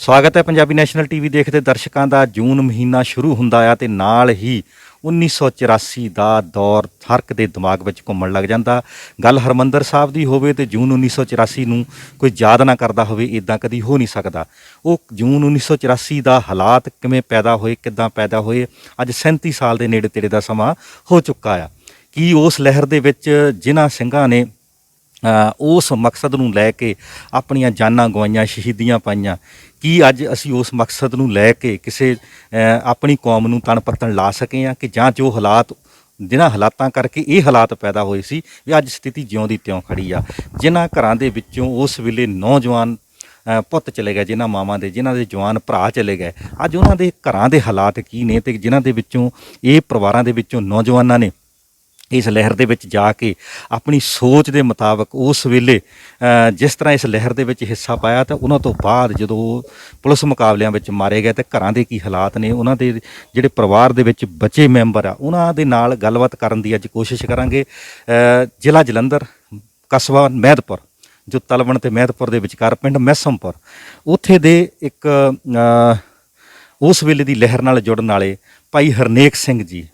ਸਵਾਗਤ ਹੈ Punjabi national TV ਦੇਖਦੇ ਦਰਸ਼ਕਾਂ ਦਾ। ਜੂਨ ਮਹੀਨਾ ਸ਼ੁਰੂ ਹੁੰਦਾ ਆ ਤੇ ਨਾਲ ਹੀ 1984 ਦਾ ਦੌਰ ਹਰ ਇੱਕ ਦੇ ਦਿਮਾਗ ਵਿੱਚ ਘੁੰਮਣ ਲੱਗ ਜਾਂਦਾ। ਗੱਲ ਹਰਿਮੰਦਰ ਸਾਹਿਬ ਦੀ ਹੋਵੇ ਤੇ ਜੂਨ 1984 ਨੂੰ ਕੋਈ ਯਾਦ ਨਾ ਕਰਦਾ ਹੋਵੇ, ਇੱਦਾਂ ਕਦੀ ਹੋ ਨਹੀਂ ਸਕਦਾ। ਉਹ ਜੂਨ 1984 ਦਾ ਹਾਲਾਤ ਕਿਵੇਂ ਪੈਦਾ ਹੋਏ, ਕਿੱਦਾਂ ਪੈਦਾ ਹੋਏ, ਅੱਜ 37 ਸਾਲ ਦੇ ਨੇੜੇ ਤੇੜੇ ਦਾ ਸਮਾਂ ਹੋ ਚੁੱਕਾ ਆ। ਕੀ ਉਸ ਲਹਿਰ ਦੇ ਵਿੱਚ ਜਿਨ੍ਹਾਂ ਸਿੰਘਾਂ ਨੇ ਉਸ ਮਕਸਦ ਨੂੰ ਲੈ ਕੇ ਆਪਣੀਆਂ ਜਾਨਾਂ ਗਵਾਈਆਂ, ਸ਼ਹੀਦੀਆਂ ਪਾਈਆਂ, ਕੀ ਅੱਜ ਅਸੀਂ ਉਸ ਮਕਸਦ ਨੂੰ ਲੈ ਕੇ ਕਿਸੇ ਆਪਣੀ ਕੌਮ ਨੂੰ ਤਣ ਪੱਤਣ ਲਾ ਸਕੇ ਹਾਂ ਕਿ ਜਾਂ ਜੋ ਹਾਲਾਤ ਜਿਨ੍ਹਾਂ ਹਾਲਾਤਾਂ ਕਰਕੇ ਇਹ ਹਾਲਾਤ ਪੈਦਾ ਹੋਏ ਸੀ ਵੀ ਅੱਜ ਸਥਿਤੀ ਜਿਉਂ ਦੀ ਤਿਉਂ ਖੜੀ ਆ। ਜਿਨ੍ਹਾਂ ਘਰਾਂ ਦੇ ਵਿੱਚੋਂ ਉਸ ਵੇਲੇ ਨੌਜਵਾਨ ਪੁੱਤ ਚਲੇ ਗਏ, ਜਿਨ੍ਹਾਂ ਮਾਵਾਂ ਦੇ, ਜਿਨ੍ਹਾਂ ਦੇ ਜਵਾਨ ਭਰਾ ਚਲੇ ਗਏ, ਅੱਜ ਉਹਨਾਂ ਦੇ ਘਰਾਂ ਦੇ ਹਾਲਾਤ ਕੀ ਨੇ ਤੇ ਜਿਨ੍ਹਾਂ ਦੇ ਵਿੱਚੋਂ ਇਹ ਪਰਿਵਾਰਾਂ ਦੇ ਵਿੱਚੋਂ ਨੌਜਵਾਨਾਂ ਨੇ ਇਸ ਲਹਿਰ ਦੇ ਵਿੱਚ ਜਾ ਕੇ ਆਪਣੀ ਸੋਚ ਦੇ ਮੁਤਾਬਕ ਉਸ ਵੇਲੇ ਜਿਸ ਤਰ੍ਹਾਂ ਇਸ ਲਹਿਰ ਦੇ ਵਿੱਚ ਹਿੱਸਾ ਪਾਇਆ ਤਾਂ ਉਹਨਾਂ ਤੋਂ ਬਾਅਦ ਜਦੋਂ ਪੁਲਿਸ ਮੁਕਾਬਲਿਆਂ ਵਿੱਚ ਮਾਰੇ ਗਏ ਤੇ ਘਰਾਂ ਦੇ ਕੀ ਹਾਲਾਤ ਨੇ, ਉਹਨਾਂ ਦੇ ਜਿਹੜੇ ਪਰਿਵਾਰ ਦੇ ਵਿੱਚ ਬਚੇ ਮੈਂਬਰ ਆ ਉਹਨਾਂ ਦੇ ਨਾਲ ਗੱਲਬਾਤ ਕਰਨ ਦੀ ਅੱਜ ਕੋਸ਼ਿਸ਼ ਕਰਾਂਗੇ। ਜ਼ਿਲ੍ਹਾ ਜਲੰਧਰ, ਕਸਬਾ ਮਹਿਦਪੁਰ, ਜੋ ਤਲਵਣ ਤੇ ਮਹਿਦਪੁਰ ਦੇ ਵਿਚਕਾਰ ਪਿੰਡ ਮੈਸਮਪੁਰ, ਉੱਥੇ ਦੇ ਇੱਕ ਉਸ ਵੇਲੇ ਦੀ ਲਹਿਰ ਨਾਲ ਜੁੜਨ ਵਾਲੇ ਭਾਈ ਹਰਨੇਕ ਸਿੰਘ ਜੀ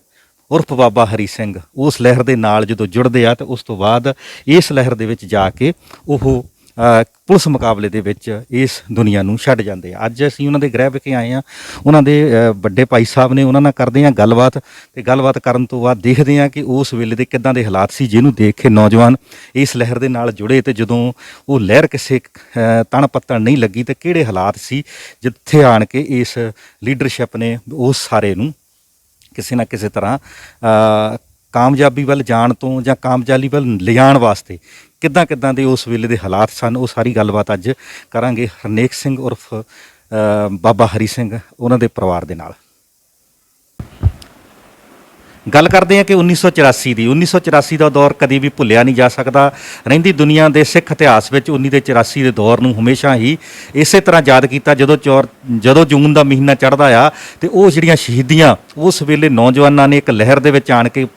ਉਰਫ ਬਾਬਾ ਹਰੀ ਸਿੰਘ ਉਸ ਲਹਿਰ ਦੇ ਨਾਲ ਜਦੋਂ ਜੁੜਦੇ ਆ ਤਾਂ ਉਸ ਤੋਂ ਬਾਅਦ ਇਸ ਲਹਿਰ ਦੇ ਵਿੱਚ ਜਾ ਕੇ ਉਹ ਪੁਲਿਸ ਮੁਕਾਬਲੇ ਦੇ ਵਿੱਚ ਇਸ ਦੁਨੀਆ ਨੂੰ ਛੱਡ ਜਾਂਦੇ ਆ। ਅੱਜ ਅਸੀਂ ਉਹਨਾਂ ਦੇ ਗ੍ਰਹਿ ਵਿਖੇ ਆਏ ਹਾਂ, ਉਹਨਾਂ ਦੇ ਵੱਡੇ ਭਾਈ ਸਾਹਿਬ ਨੇ, ਉਹਨਾਂ ਨਾਲ ਕਰਦੇ ਹਾਂ ਗੱਲਬਾਤ ਤੇ ਗੱਲਬਾਤ ਕਰਨ ਤੋਂ ਬਾਅਦ ਦੇਖਦੇ ਹਾਂ ਕਿ ਉਸ ਵੇਲੇ ਦੇ ਕਿੱਦਾਂ ਦੇ ਹਾਲਾਤ ਸੀ ਜਿਹਨੂੰ ਦੇਖ ਕੇ ਨੌਜਵਾਨ ਇਸ ਲਹਿਰ ਦੇ ਨਾਲ ਜੁੜੇ ਤੇ ਜਦੋਂ ਉਹ ਲਹਿਰ ਕਿਸੇ ਤਣ ਪੱਤਣ ਨਹੀਂ ਲੱਗੀ ਤੇ ਕਿਹੜੇ ਹਾਲਾਤ ਸੀ ਜਿੱਥੇ ਆਣ ਕੇ ਇਸ ਲੀਡਰਸ਼ਿਪ ਨੇ ਉਸ ਸਾਰੇ ਨੂੰ ਕਿਸੇ ਨਾ ਕਿਸੇ ਤਰ੍ਹਾਂ ਕਾਮਯਾਬੀ ਵੱਲ ਜਾਣ ਤੋਂ ਜਾਂ ਕਾਮਯਾਬੀ ਵੱਲ ਲਿਜਾਣ ਵਾਸਤੇ ਕਿੱਦਾਂ ਦੇ ਉਸ ਵੇਲੇ ਦੇ ਹਾਲਾਤ ਸਨ, ਉਹ ਸਾਰੀ ਗੱਲਬਾਤ ਅੱਜ ਕਰਾਂਗੇ ਹਰਨੇਕ ਸਿੰਘ ਉਰਫ ਬਾਬਾ ਹਰੀ ਸਿੰਘ ਉਹਨਾਂ ਦੇ ਪਰਿਵਾਰ ਦੇ ਨਾਲ। ਗੱਲ ਕਰਦੇ ਹਾਂ ਕਿ 1984 ਦਾ ਦੌਰ ਕਦੀ ਵੀ ਭੁੱਲਿਆ ਨਹੀਂ ਜਾ ਸਕਦਾ। ਰਹਿੰਦੀ ਦੁਨੀਆ ਦੇ ਸਿੱਖ ਇਤਿਹਾਸ ਵਿੱਚ 1984 ਦੇ ਦੌਰ ਨੂੰ ਹਮੇਸ਼ਾ ਹੀ ਇਸੇ ਤਰ੍ਹਾਂ ਯਾਦ ਕੀਤਾ। ਜਦੋਂ ਜੂਨ ਦਾ ਮਹੀਨਾ ਚੜ੍ਹਦਾ ਆ ਤੇ ਉਹ ਜਿਹੜੀਆਂ ਸ਼ਹੀਦੀਆਂ ਉਸ ਵੇਲੇ ਨੌਜਵਾਨਾਂ ਨੇ ਇੱਕ ਲਹਿਰ ਦੇ ਵਿੱਚ ਆਣ ਕੇ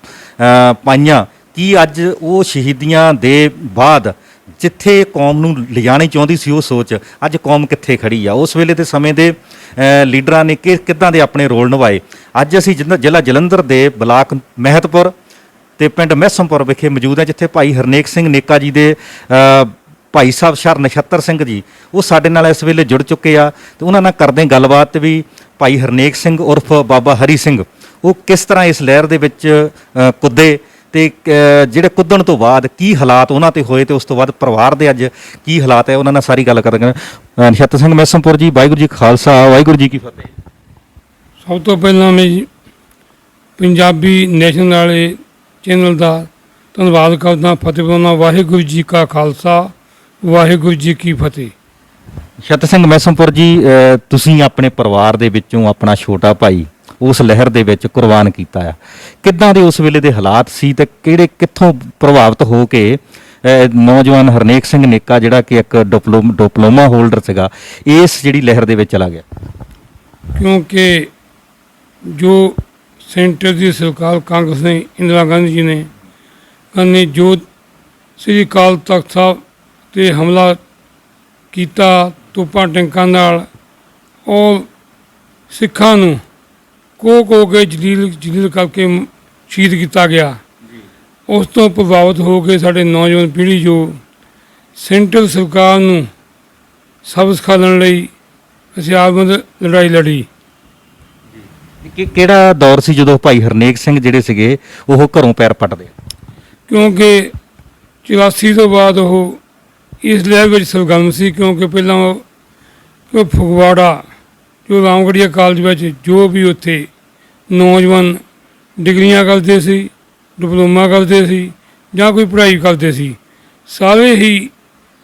ਪਾਈਆਂ, ਕੀ ਅੱਜ ਉਹ ਸ਼ਹੀਦੀਆਂ ਦੇ ਬਾਅਦ ਜਿੱਥੇ ਕੌਮ ਨੂੰ ਲਿਜਾਣੀ ਚਾਹੁੰਦੀ ਸੀ ਉਹ ਸੋਚ, ਅੱਜ ਕੌਮ ਕਿੱਥੇ ਖੜੀ ਆ? ਉਸ ਵੇਲੇ ਦੇ ਸਮੇਂ ਦੇ ਲੀਡਰਾਂ ਨੇ ਕਿੱਦਾਂ ਦੇ ਆਪਣੇ ਰੋਲ ਨਿਭਾਏ? ਅੱਜ ਅਸੀਂ ਜ਼ਿਲ੍ਹਾ ਜਲੰਧਰ ਦੇ ਬਲਾਕ ਮਹਿਦਪੁਰ ਤੇ ਪਿੰਡ ਮੈਸਮਪੁਰ ਵਿਖੇ ਮੌਜੂਦ ਹਾਂ, ਜਿੱਥੇ ਭਾਈ ਹਰਨੇਕ ਸਿੰਘ ਨੇਕਾ ਜੀ ਦੇ ਭਾਈ ਸਾਹਿਬ ਸ਼ਰ ਨਛੱਤਰ ਸਿੰਘ ਜੀ ਉਹ ਸਾਡੇ ਨਾਲ ਇਸ ਵੇਲੇ ਜੁੜ ਚੁੱਕੇ ਆ ਤੇ ਉਹਨਾਂ ਨਾਲ ਕਰਦੇ ਗੱਲਬਾਤ ਵੀ ਭਾਈ ਹਰਨੇਕ ਸਿੰਘ ਉਰਫ ਬਾਬਾ ਹਰੀ ਸਿੰਘ ਉਹ ਕਿਸ ਤਰ੍ਹਾਂ ਇਸ ਲਹਿਰ ਦੇ ਵਿੱਚ ਕੁੱਦੇ ਤੇ ਜਿਹੜੇ ਕੁੱਦਣ ਤੋਂ ਬਾਅਦ ਕੀ ਹਾਲਾਤ ਉਹਨਾਂ ਤੇ ਹੋਏ ਤੇ ਉਸ ਤੋਂ ਬਾਅਦ ਪਰਿਵਾਰ ਦੇ ਅੱਜ ਕੀ ਹਾਲਾਤ ਹੈ, ਉਹਨਾਂ ਨਾਲ ਸਾਰੀ ਗੱਲ ਕਰਾਂਗੇ। ਨਛੱਤਰ ਸਿੰਘ ਮੈਸਮਪੁਰ ਜੀ, ਵਾਹਿਗੁਰੂ ਜੀ ਖਾਲਸਾ, ਵਾਹਿਗੁਰੂ ਜੀ ਕੀ ਫਤਿਹ। ਸਭ ਤੋਂ ਪਹਿਲਾਂ ਮੈਂ ਪੰਜਾਬੀ ਨੈਸ਼ਨਲ ਵਾਲੇ ਚੈਨਲ ਦਾ ਧੰਨਵਾਦ ਕਰਦਾ, ਫਤਿਹ ਬੁਲਾਉਂਦਾ। ਵਾਹਿਗੁਰੂ ਜੀ ਕਾ ਖਾਲਸਾ, ਵਾਹਿਗੁਰੂ ਜੀ ਕੀ ਫਤਿਹ। ਨਛੱਤਰ ਸਿੰਘ ਮੈਸਮਪੁਰ ਜੀ, ਤੁਸੀਂ ਆਪਣੇ ਪਰਿਵਾਰ ਦੇ ਵਿੱਚੋਂ ਆਪਣਾ ਛੋਟਾ ਭਾਈ ਉਸ ਲਹਿਰ ਦੇ ਵਿੱਚ ਕੁਰਬਾਨ ਕੀਤਾ ਆ, ਕਿੱਦਾਂ ਦੇ ਉਸ ਵੇਲੇ ਦੇ ਹਾਲਾਤ ਸੀ ਤੇ ਕਿੱਥੋਂ ਪ੍ਰਭਾਵਿਤ ਹੋ ਕੇ ਨੌਜਵਾਨ ਹਰਨੇਕ ਸਿੰਘ ਨੇਕਾ ਜਿਹੜਾ ਕਿ ਇੱਕ ਡਿਪਲੋਮਾ ਹੋਲਡਰ ਸੀਗਾ ਇਸ ਜਿਹੜੀ ਲਹਿਰ ਦੇ ਵਿੱਚ ਚਲਾ ਗਿਆ? ਕਿਉਂਕਿ ਜੋ ਸੈਂਟਰ ਦੀ ਸਰਕਾਰ ਕਾਂਗਰਸ ਨੇ, ਇੰਦਰਾ ਗਾਂਧੀ ਜੀ ਨੇ ਜੋ ਸ੍ਰੀ ਅਕਾਲ ਤਖਤ ਸਾਹਿਬ 'ਤੇ ਹਮਲਾ ਕੀਤਾ ਤੋਪਾਂ ਟੈਂਕਾਂ ਨਾਲ, ਉਹ ਸਿੱਖਾਂ ਨੂੰ ਕੋ ਕੇ ਜਲੀਲ ਕਰਕੇ ਸ਼ਹੀਦ ਕੀਤਾ ਗਿਆ। ਉਸ ਤੋਂ ਪ੍ਰਭਾਵਿਤ ਹੋ ਕੇ ਸਾਡੇ ਨੌਜਵਾਨ ਪੀੜ੍ਹੀ ਜੋ ਸੈਂਟਰਲ ਸਰਕਾਰ ਨੂੰ ਸਬਕ ਸਿਖਾਉਣ ਲਈ ਹਥਿਆਰਬੰਦ ਲੜਾਈ ਲੜੀ। ਕਿਹੜਾ ਦੌਰ ਸੀ ਜਦੋਂ ਭਾਈ ਹਰਨੇਕ ਸਿੰਘ ਜਿਹੜੇ ਸੀਗੇ ਉਹ ਘਰੋਂ ਪੈਰ ਪੱਟਦੇ? ਕਿਉਂਕਿ 84 ਤੋਂ ਬਾਅਦ ਉਹ ਇਸ ਲਹਿਰ ਵਿੱਚ ਸਰਗਰਮ ਸੀ, ਕਿਉਂਕਿ ਪਹਿਲਾਂ ਉਹ ਫਗਵਾੜਾ ਜੋ ਰਾਮਗੜੀਆ ਕਾਲਜ ਵਿੱਚ ਜੋ ਵੀ ਉੱਥੇ ਨੌਜਵਾਨ ਡਿਗਰੀਆਂ ਕਰਦੇ ਸੀ, ਡਿਪਲੋਮਾ ਕਰਦੇ ਸੀ ਜਾਂ ਕੋਈ ਪੜ੍ਹਾਈ ਕਰਦੇ ਸੀ, ਸਾਰੇ ਹੀ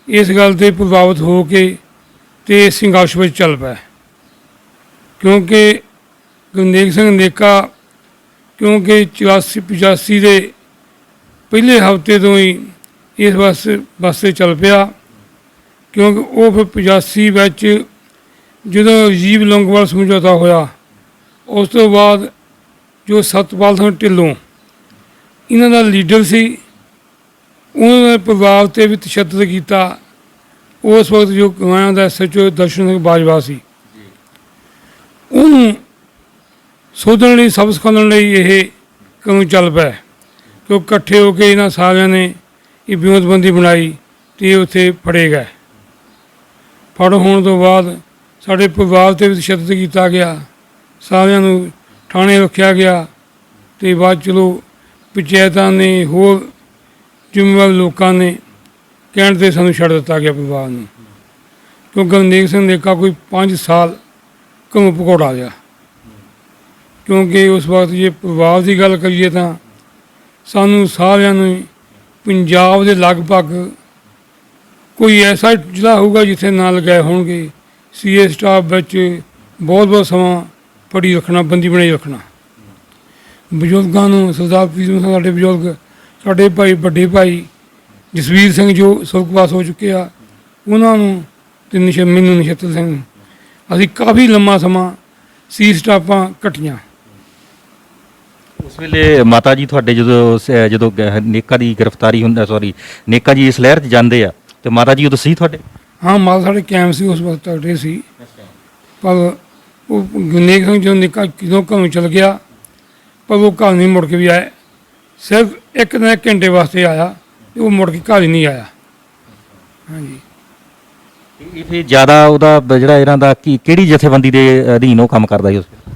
ਇਸ ਗੱਲ 'ਤੇ ਪ੍ਰਭਾਵਿਤ ਹੋ ਕੇ ਅਤੇ ਸੰਘਰਸ਼ ਵਿੱਚ ਚੱਲ ਪਏ। ਕਿਉਂਕਿ ਹਰਨੇਕ ਸਿੰਘ ਨੇਕਾ 84-85 ਦੇ ਪਹਿਲੇ ਹਫ਼ਤੇ ਤੋਂ ਹੀ ਇਸ ਵਾਸਤੇ ਚੱਲ ਪਿਆ, ਕਿਉਂਕਿ ਉਹ ਫਿਰ 85 ਵਿੱਚ ਜਦੋਂ ਰਾਜੀਵ ਲੌਂਗੋਵਾਲ ਸਮਝੌਤਾ ਹੋਇਆ, ਉਸ ਤੋਂ ਬਾਅਦ ਜੋ ਸਤਪਾਲ ਸਿੰਘ ਢਿੱਲੋਂ ਇਹਨਾਂ ਦਾ ਲੀਡਰ ਸੀ, ਉਹਨਾਂ ਦੇ ਪ੍ਰਭਾਵ 'ਤੇ ਵੀ ਤਸ਼ੱਦਦ ਕੀਤਾ। ਉਸ ਵਕਤ ਜੋ ਗਵਾਇਆਂ ਦਾ SHO ਦਰਸ਼ਨ ਸਿੰਘ ਬਾਜਵਾ ਸੀ, ਉਹਨੂੰ ਸੋਧਣ ਲਈ, ਸਬਕ ਸਿਖਾਉਣ ਲਈ ਇਹ ਕੰਮ ਚੱਲ ਪਿਆ ਕਿ ਉਹ ਇਕੱਠੇ ਹੋ ਕੇ ਇਹਨਾਂ ਸਾਰਿਆਂ ਨੇ ਇਹ ਵਿਉਂਤਬੰਦੀ ਬਣਾਈ ਅਤੇ ਉੱਥੇ ਫੜੇ ਗਏ। ਫੜ ਹੋਣ ਤੋਂ ਬਾਅਦ ਸਾਡੇ ਪਰਿਵਾਰ 'ਤੇ ਵੀ ਤਸ਼ੱਦਦ ਕੀਤਾ ਗਿਆ, ਸਾਰਿਆਂ ਨੂੰ ਥਾਣੇ ਰੱਖਿਆ ਗਿਆ ਅਤੇ ਬਾਅਦ ਚਲੋ ਪੰਚਾਇਤਾਂ ਨੇ, ਹੋਰ ਜ਼ਿੰਮੇਵਾਰ ਲੋਕਾਂ ਨੇ ਕਹਿਣ 'ਤੇ ਸਾਨੂੰ ਛੱਡ ਦਿੱਤਾ ਗਿਆ ਪਰਿਵਾਰ ਨੂੰ, ਕਿਉਂਕਿ ਗਰਨੇਕ ਸਿੰਘ ਨੇਕਾ ਕੋਈ 5 ਸਾਲ ਘੁੰਮ ਭਗੌੜਾ ਗਿਆ। ਕਿਉਂਕਿ ਉਸ ਵਕਤ ਜੇ ਪਰਿਵਾਰ ਦੀ ਗੱਲ ਕਰੀਏ ਤਾਂ ਸਾਨੂੰ ਸਾਰਿਆਂ ਨੂੰ ਪੰਜਾਬ ਦੇ ਲਗਭਗ ਕੋਈ ਐਸਾ ਜ਼ਿਲ੍ਹਾ ਹੋਊਗਾ ਜਿੱਥੇ ਨਾ ਲਗਾਏ ਹੋਣਗੇ ਸੀਏ ਸਟਾਫ ਵਿੱਚ ਬਹੁਤ ਬਹੁਤ ਸਮਾਂ ਫੜੀ ਰੱਖਣਾ, ਬੰਦੀ ਬਣਾਈ ਰੱਖਣਾ। ਬਜ਼ੁਰਗਾਂ ਨੂੰ ਸਰਦਾਰ ਪ੍ਰੀਤ ਸਿੰਘ ਸਾਡੇ ਬਜ਼ੁਰਗ, ਸਾਡੇ ਭਾਈ ਵੱਡੇ ਭਾਈ ਜਸਵੀਰ ਸਿੰਘ ਜੋ ਸੁਰਗਵਾਸ ਹੋ ਚੁੱਕੇ ਆ, ਉਹਨਾਂ ਨੂੰ ਅਤੇ ਮੈਨੂੰ ਨਛੱਤਰ ਸਿੰਘ ਨੂੰ ਅਸੀਂ ਕਾਫੀ ਲੰਮਾ ਸਮਾਂ ਸੀ ਸਟਾਫਾਂ ਘਟੀਆਂ। ਉਸ ਵੇਲੇ ਮਾਤਾ ਜੀ ਤੁਹਾਡੇ ਜਦੋਂ ਨੇਕਾ ਦੀ ਗ੍ਰਿਫਤਾਰੀ ਹੁੰਦਾ, ਨੇਕਾ ਜੀ ਇਸ ਲਹਿਰ 'ਚ ਜਾਂਦੇ ਆ ਤੇ ਮਾਤਾ ਜੀ ਉਦੋਂ ਸੀ ਤੁਹਾਡੇ? ਹਾਂ, ਮਾਤਾ ਸਾਡੇ ਕੈਂਪ ਸੀ ਉਸ ਵਕਤ ਤਕੜੇ ਸੀ, ਪਰ ਉਹ ਗਰਨੇਕ ਸਿੰਘ ਜਦੋਂ ਨੇਕਾ ਕਿਦੋਂ ਘਰੋਂ ਚਲ ਗਿਆ, ਪਰ ਉਹ ਘਰ ਨਹੀਂ ਮੁੜ ਕੇ ਵੀ ਆਏ। ਸਿਰਫ ਇੱਕ ਦਿਨ ਘੰਟੇ ਵਾਸਤੇ ਆਇਆ ਅਤੇ ਉਹ ਮੁੜ ਕੇ ਘਰ ਹੀ ਨਹੀਂ ਆਇਆ। ਹਾਂਜੀ, ਇਹ ਫਿਰ ਜ਼ਿਆਦਾ ਉਹਦਾ ਜਿਹੜਾ ਇਹਨਾਂ ਦਾ ਕਿਹੜੀ ਜਥੇਬੰਦੀ ਦੇ ਅਧੀਨ ਉਹ ਕੰਮ ਕਰਦਾ ਸੀ ਉਸ ਵੇਲੇ?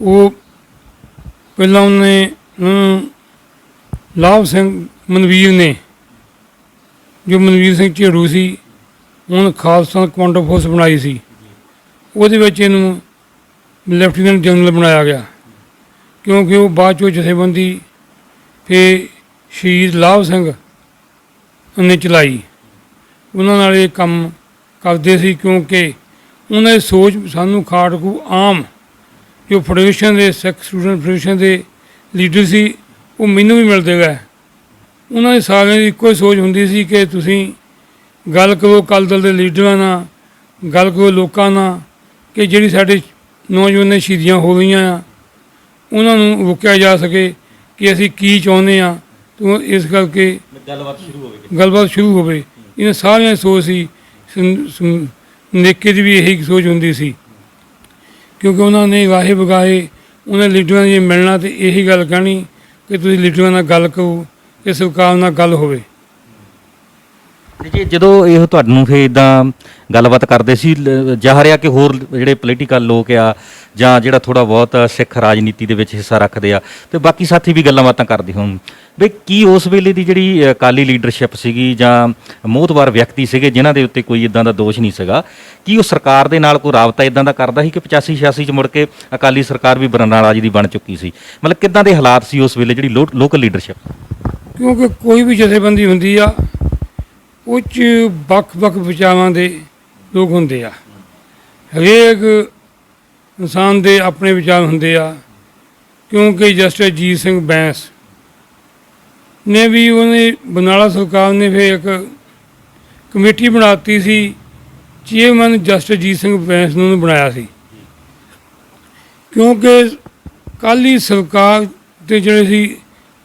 ਉਹ ਪਹਿਲਾਂ ਉਹਨੇ ਲਾਭ ਸਿੰਘ ਮਨਵੀਰ ਨੇ, ਜੋ ਮਨਵੀਰ ਸਿੰਘ ਝੇੜੂ ਸੀ, ਹੁਣ ਖਾਲਸਾ ਕਮਾਂਡੋ ਫੋਰਸ ਬਣਾਈ ਸੀ, ਉਹਦੇ ਵਿੱਚ ਇਹਨੂੰ ਲੈਫਟੀਨੈਂਟ ਜਨਰਲ ਬਣਾਇਆ ਗਿਆ, ਕਿਉਂਕਿ ਉਹ ਬਾਅਦ 'ਚੋਂ ਜਥੇਬੰਦੀ ਫਿਰ ਸ਼ਹੀਦ ਲਾਭ ਸਿੰਘ ਨੇ ਚਲਾਈ। ਉਹਨਾਂ ਨਾਲ ਇਹ ਕੰਮ ਕਰਦੇ ਸੀ, ਕਿਉਂਕਿ ਉਹਨਾਂ ਦੀ ਸੋਚ ਸਾਨੂੰ ਖਾੜਕੂ ਆਮ ਜੋ ਫੈਡਰੇਸ਼ਨ ਦੇ ਸਿੱਖ ਸਟੂਡੈਂਟ ਫੈਡਰੇਸ਼ਨ ਦੇ ਲੀਡਰ ਸੀ, ਉਹ ਮੈਨੂੰ ਵੀ ਮਿਲਦੇ ਗਏ। ਉਹਨਾਂ ਦੀ ਸਾਰਿਆਂ ਦੀ ਇੱਕੋ ਹੀ ਸੋਚ ਹੁੰਦੀ ਸੀ ਕਿ ਤੁਸੀਂ ਗੱਲ ਕਰੋ ਅਕਾਲੀ ਦਲ ਦੇ ਲੀਡਰਾਂ ਨਾਲ, ਗੱਲ ਕਰੋ ਲੋਕਾਂ ਨਾਲ, ਕਿ ਜਿਹੜੀ ਸਾਡੇ ਨੌਜਵਾਨਾਂ ਦੀਆਂ ਸ਼ਹੀਦੀਆਂ ਹੋ ਰਹੀਆਂ ਆ ਉਹਨਾਂ ਨੂੰ ਰੋਕਿਆ ਜਾ ਸਕੇ, ਕਿ ਅਸੀਂ ਕੀ ਚਾਹੁੰਦੇ ਹਾਂ, ਅਤੇ ਇਸ ਕਰਕੇ ਗੱਲਬਾਤ ਸ਼ੁਰੂ ਹੋਵੇ। ਇਹਨਾਂ ਸਾਰਿਆਂ ਦੀ ਸੋਚ ਸੀ। ਨੇਕੇ ਦੀ ਵੀ ਇਹੀ ਸੋਚ ਹੁੰਦੀ ਸੀ, ਕਿਉਂਕਿ ਉਹਨਾਂ ਨੇ ਵਾਹੇ ਵਗਾਹੇ ਉਹਨਾਂ ਲੀਡਰਾਂ ਦੀ ਮਿਲਣਾ ਅਤੇ ਇਹੀ ਗੱਲ ਕਹਿਣੀ ਕਿ ਤੁਸੀਂ ਲੀਡਰਾਂ ਨਾਲ ਗੱਲ ਕਰੋ, ਕਿ ਸਰਕਾਰ ਨਾਲ ਗੱਲ ਹੋਵੇ। ਜੀ ਜਦੋਂ ਇਹ ਤੁਹਾਨੂੰ ਫਿਰ ਇੱਦਾਂ ਗੱਲਬਾਤ ਕਰਦੇ ਸੀ, ਜ਼ਾਹਰ ਆ ਕਿ ਹੋਰ ਜਿਹੜੇ ਪੋਲੀਟੀਕਲ ਲੋਕ ਆ ਜਾਂ ਜਿਹੜਾ ਥੋੜ੍ਹਾ ਬਹੁਤ ਸਿੱਖ ਰਾਜਨੀਤੀ ਦੇ ਵਿੱਚ ਹਿੱਸਾ ਰੱਖਦੇ ਆ ਅਤੇ ਬਾਕੀ ਸਾਥੀ ਵੀ ਗੱਲਾਂ ਬਾਤਾਂ ਕਰਦੇ ਹੋਣ, ਵੀ ਕੀ ਉਸ ਵੇਲੇ ਦੀ ਜਿਹੜੀ ਅਕਾਲੀ ਲੀਡਰਸ਼ਿਪ ਸੀਗੀ ਜਾਂ ਮੋਹਤਬਾਰ ਵਿਅਕਤੀ ਸੀਗੇ ਜਿਨ੍ਹਾਂ ਦੇ ਉੱਤੇ ਕੋਈ ਇੱਦਾਂ ਦਾ ਦੋਸ਼ ਨਹੀਂ ਸੀਗਾ, ਕੀ ਉਹ ਸਰਕਾਰ ਦੇ ਨਾਲ ਕੋਈ ਰਾਬਤਾ ਇੱਦਾਂ ਦਾ ਕਰਦਾ ਸੀ ਕਿ 85-86 'ਚ ਮੁੜ ਕੇ ਅਕਾਲੀ ਸਰਕਾਰ ਵੀ ਬਰਨਾਲਾ ਜੀ ਦੀ ਬਣ ਚੁੱਕੀ ਸੀ? ਮਤਲਬ ਕਿੱਦਾਂ ਦੇ ਹਾਲਾਤ ਸੀ ਉਸ ਵੇਲੇ ਜਿਹੜੀ ਲੋਕਲ ਲੀਡਰਸ਼ਿਪ? ਕਿਉਂਕਿ ਕੋਈ ਵੀ ਜਥੇਬੰਦੀ ਹੁੰਦੀ ਆ, ਉਹ 'ਚ ਵੱਖ-ਵੱਖ ਵਿਚਾਰਾਂ ਦੇ ਲੋਕ ਹੁੰਦੇ ਆ। ਹਰੇਕ ਇਨਸਾਨ ਦੇ ਆਪਣੇ ਵਿਚਾਰ ਹੁੰਦੇ ਆ, ਕਿਉਂਕਿ ਜਸਟਿਸ ਅਜੀਤ ਸਿੰਘ ਬੈਂਸ ਨੇ ਵੀ ਉਹਨੇ ਬਰਨਾਲਾ ਸਰਕਾਰ ਨੇ ਫਿਰ ਇੱਕ ਕਮੇਟੀ ਬਣਾਤੀ ਸੀ, ਚੇਅਰਮੈਨ ਜਸਟਿਸ ਅਜੀਤ ਸਿੰਘ ਬੈਂਸ ਨੂੰ ਬਣਾਇਆ ਸੀ, ਕਿਉਂਕਿ ਅਕਾਲੀ ਸਰਕਾਰ ਦੇ ਜਿਹੜੇ ਸੀ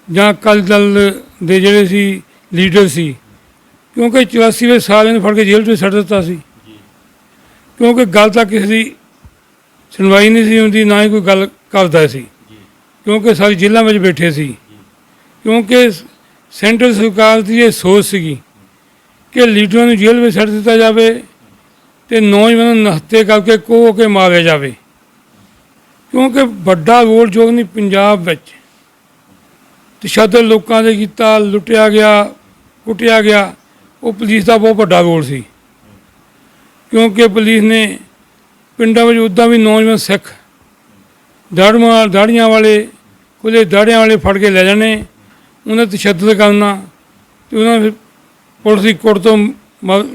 ਜਾਂ ਅਕਾਲੀ ਦਲ ਦੇ ਜਿਹੜੇ ਸੀ ਲੀਡਰ ਸੀ, ਕਿਉਂਕਿ 84 ਵਿੱਚ ਸਾਰਿਆਂ ਨੂੰ ਫੜ ਕੇ ਜੇਲ੍ਹ 'ਚ ਛੱਡ ਦਿੱਤਾ ਸੀ, ਕਿਉਂਕਿ ਗੱਲ ਤਾਂ ਕਿਸੇ ਦੀ ਸੁਣਵਾਈ ਨਹੀਂ ਸੀ ਹੁੰਦੀ, ਨਾ ਹੀ ਕੋਈ ਗੱਲ ਕਰਦਾ ਸੀ, ਕਿਉਂਕਿ ਸਾਰੇ ਜੇਲ੍ਹਾਂ ਵਿੱਚ ਬੈਠੇ ਸੀ। ਕਿਉਂਕਿ ਸੈਂਟਰਲ ਸਰਕਾਰ ਦੀ ਇਹ ਸੋਚ ਸੀਗੀ ਕਿ ਲੀਡਰਾਂ ਨੂੰ ਜੇਲ੍ਹ ਵਿੱਚ ਛੱਡ ਦਿੱਤਾ ਜਾਵੇ ਅਤੇ ਨੌਜਵਾਨਾਂ ਨੂੰ ਹੱਤੇ ਕਰਕੇ ਕੋਹ ਕੇ ਮਾਰਿਆ ਜਾਵੇ, ਕਿਉਂਕਿ ਵੱਡਾ ਰੋਲ ਜੋ ਨਹੀਂ ਪੰਜਾਬ ਵਿੱਚ ਤਸ਼ੱਦਦ ਲੋਕਾਂ ਦੇ ਕੀਤਾ, ਲੁੱਟਿਆ ਗਿਆ, ਕੁੱਟਿਆ ਗਿਆ, ਉਹ ਪੁਲਿਸ ਦਾ ਬਹੁਤ ਵੱਡਾ ਰੋਲ ਸੀ। ਕਿਉਂਕਿ ਪੁਲਿਸ ਨੇ ਪਿੰਡਾਂ ਵਿੱਚ ਉੱਦਾਂ ਵੀ ਨੌਜਵਾਨ ਸਿੱਖ ਦਾੜੀਆਂ ਵਾਲੇ, ਖੁੱਲ੍ਹੇ ਦਾੜਿਆਂ ਵਾਲੇ ਫੜ ਕੇ ਲੈ ਜਾਣੇ, ਉਹਨਾਂ ਤਸ਼ੱਦਦ ਕਰਨਾ ਅਤੇ ਉਹਨਾਂ ਫਿਰ ਪੁਲਿਸ ਦੀ ਕੁੱਟ ਤੋਂ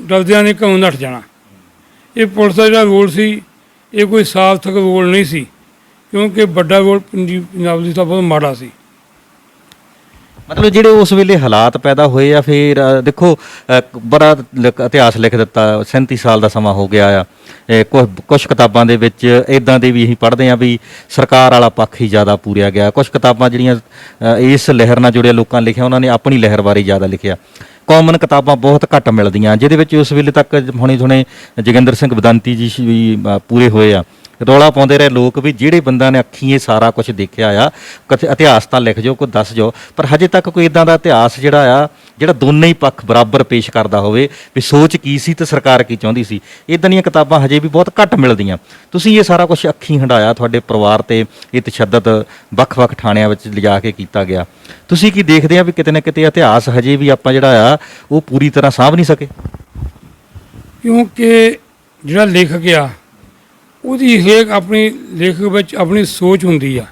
ਡਰਦਿਆਂ ਨੇ ਘਰੋਂ ਨੱਠ ਜਾਣਾ। ਇਹ ਪੁਲਿਸ ਦਾ ਜਿਹੜਾ ਰੋਲ ਸੀ, ਇਹ ਕੋਈ ਸਾਰਥਕ ਰੋਲ ਨਹੀਂ ਸੀ, ਕਿਉਂਕਿ ਵੱਡਾ ਰੋਲ ਪੰਜਾਬ ਦੀ ਤਾਂ ਬਹੁਤ ਮਾੜਾ ਸੀ। ਮਤਲਬ ਜਿਹੜੇ ਉਸ ਵੇਲੇ ਹਾਲਾਤ ਪੈਦਾ ਹੋਏ ਆ, ਫਿਰ ਦੇਖੋ ਬੜਾ ਇਤਿਹਾਸ ਲਿਖ ਦਿੱਤਾ, 37 ਸਾਲ ਦਾ ਸਮਾਂ ਹੋ ਗਿਆ ਆ। ਕੁਛ ਕਿਤਾਬਾਂ ਦੇ ਵਿੱਚ ਇੱਦਾਂ ਦੇ ਵੀ ਅਸੀਂ ਪੜ੍ਹਦੇ ਹਾਂ ਵੀ ਸਰਕਾਰ ਵਾਲਾ ਪੱਖ ਹੀ ਜ਼ਿਆਦਾ ਪੂਰਿਆ ਗਿਆ। ਕੁਛ ਕਿਤਾਬਾਂ ਜਿਹੜੀਆਂ ਇਸ ਲਹਿਰ ਨਾਲ ਜੁੜਿਆ ਲੋਕਾਂ ਨੇ ਲਿਖਿਆ, ਉਹਨਾਂ ਨੇ ਆਪਣੀ ਲਹਿਰ ਬਾਰੇ ਜ਼ਿਆਦਾ ਲਿਖਿਆ। ਕਾਮਨ ਕਿਤਾਬਾਂ ਬਹੁਤ ਘੱਟ ਮਿਲਦੀਆਂ, ਜਿਹਦੇ ਵਿੱਚ ਉਸ ਵੇਲੇ ਤੱਕ ਹੁਣੇ ਜੋਗਿੰਦਰ ਸਿੰਘ ਬਦੰਤੀ ਜੀ ਵੀ ਪੂਰੇ ਹੋਏ ਆ, ਰੌਲਾ ਪਾਉਂਦੇ ਰਹੇ ਲੋਕ ਵੀ ਜਿਹੜੇ ਬੰਦਿਆਂ ਨੇ ਅੱਖੀਂ ਇਹ ਸਾਰਾ ਕੁਝ ਦੇਖਿਆ ਆ, ਇਤਿਹਾਸ ਤਾਂ ਲਿਖ ਜਾਓ, ਕੋਈ ਦੱਸ ਜਾਓ, ਪਰ ਹਜੇ ਤੱਕ ਕੋਈ ਇਦਾਂ ਦਾ ਇਤਿਹਾਸ ਜਿਹੜਾ ਜਿਹੜਾ ਦੋਨੇ ਹੀ ਪੱਖ ਬਰਾਬਰ ਪੇਸ਼ ਕਰਦਾ ਹੋਵੇ ਵੀ ਸੋਚ ਕੀ ਸੀ ਤੇ ਸਰਕਾਰ ਕੀ ਚਾਹੁੰਦੀ ਸੀ। ਇਦਾਂ ਦੀਆਂ ਕਿਤਾਬਾਂ ਹਜੇ ਵੀ ਬਹੁਤ ਘੱਟ ਮਿਲਦੀਆਂ। ਤੁਸੀਂ ਇਹ ਸਾਰਾ ਕੁਝ ਅੱਖੀਂ ਹੰਢਾਇਆ, ਤੁਹਾਡੇ ਪਰਿਵਾਰ ਤੇ ਇਹ ਤਸ਼ੱਦਦ ਵੱਖ-ਵੱਖ ਥਾਣਿਆਂ ਵਿੱਚ ਲਿਜਾ ਕੇ ਕੀਤਾ ਗਿਆ। ਤੁਸੀਂ ਕੀ ਦੇਖਦੇ ਆ ਵੀ ਕਿਤੇ ਨਾ ਕਿਤੇ ਇਤਿਹਾਸ ਹਜੇ ਵੀ ਆਪਾਂ ਜਿਹੜਾ ਉਹ ਪੂਰੀ ਤਰ੍ਹਾਂ ਸਾਂਭ ਨਹੀਂ ਸਕੇ? ਕਿਉਂਕਿ ਜਿਹੜਾ ਲੇਖਕ ਆ ਉਹਦੀ ਹਰੇਕ ਆਪਣੀ ਲੇਖਕ ਵਿੱਚ ਆਪਣੀ ਸੋਚ ਹੁੰਦੀ ਆ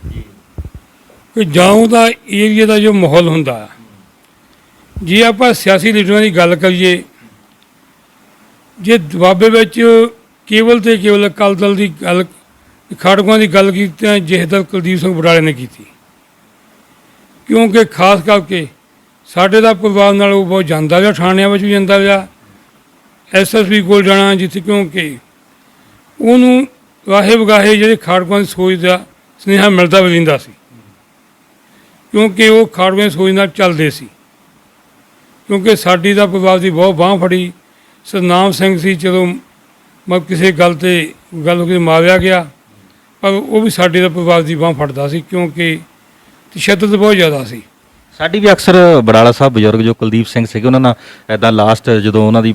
ਕਿ ਜਾਂ ਦਾ ਏਰੀਆ ਦਾ ਜੋ ਮਾਹੌਲ ਹੁੰਦਾ ਆ। ਜੇ ਆਪਾਂ ਸਿਆਸੀ ਲੀਡਰਾਂ ਦੀ ਗੱਲ ਕਰੀਏ, ਜੇ ਦੁਆਬੇ ਵਿੱਚ ਕੇਵਲ ਤੇ ਕੇਵਲ ਅਕਾਲੀ ਦਲ ਦੀ ਗੱਲ, ਖਾੜਕੂਆਂ ਦੀ ਗੱਲ ਕੀਤੀ ਤਾਂ ਜਥੇਦਾਰ ਕੁਲਦੀਪ ਸਿੰਘ ਬਰਾੜੇ ਨੇ ਕੀਤੀ, ਕਿਉਂਕਿ ਖਾਸ ਕਰਕੇ ਸਾਡੇ ਦਾ ਪਰਿਵਾਰ ਨਾਲ ਉਹ ਬਹੁਤ ਜਾਂਦਾ ਰਿਹਾ, ਥਾਣਿਆਂ ਵਿੱਚ ਵੀ ਜਾਂਦਾ ਰਿਹਾ, SSP ਕੋਲ ਜਾਣਾ ਜਿੱਥੇ, ਕਿਉਂਕਿ ਉਹਨੂੰ ਵਾਹੇ ਵਗਾਹੇ ਜਿਹੜੇ ਖਾੜਕੂਆਂ ਦੀ ਸੋਚ ਦਾ ਸੁਨੇਹਾ ਮਿਲਦਾ ਵੀ ਰਹਿੰਦਾ ਸੀ, ਕਿਉਂਕਿ ਉਹ ਖਾੜਕੂਆਂ ਦੀ ਸੋਚ ਨਾਲ ਚੱਲਦੇ ਸੀ। ਕਿਉਂਕਿ ਸਾਡੀ ਦਾ ਪਰਿਵਾਰ ਦੀ ਬਹੁਤ ਬਾਂਹ ਫੜੀ। ਸਤਨਾਮ ਸਿੰਘ ਸੀ, ਜਦੋਂ ਕਿਸੇ ਗੱਲ ਤੇ ਗੱਲ ਹੋ ਕੇ ਮਾਰਿਆ ਗਿਆ, ਪਰ ਉਹ ਵੀ ਸਾਡੇ ਦਾ ਪਰਿਵਾਰ ਦੀ ਬਾਂਹ ਫੜਦਾ ਸੀ, ਕਿਉਂਕਿ ਤਸ਼ੱਦਦ ਬਹੁਤ ਜ਼ਿਆਦਾ ਸੀ। ਸਾਡੀ ਵੀ ਅਕਸਰ ਬਰਾੜਾ ਸਾਹਿਬ ਬਜ਼ੁਰਗ ਜੋ ਕੁਲਦੀਪ ਸਿੰਘ ਸੀਗੇ, ਉਹਨਾਂ ਨਾਲ ਇੱਦਾਂ ਲਾਸਟ ਜਦੋਂ ਉਹਨਾਂ ਦੀ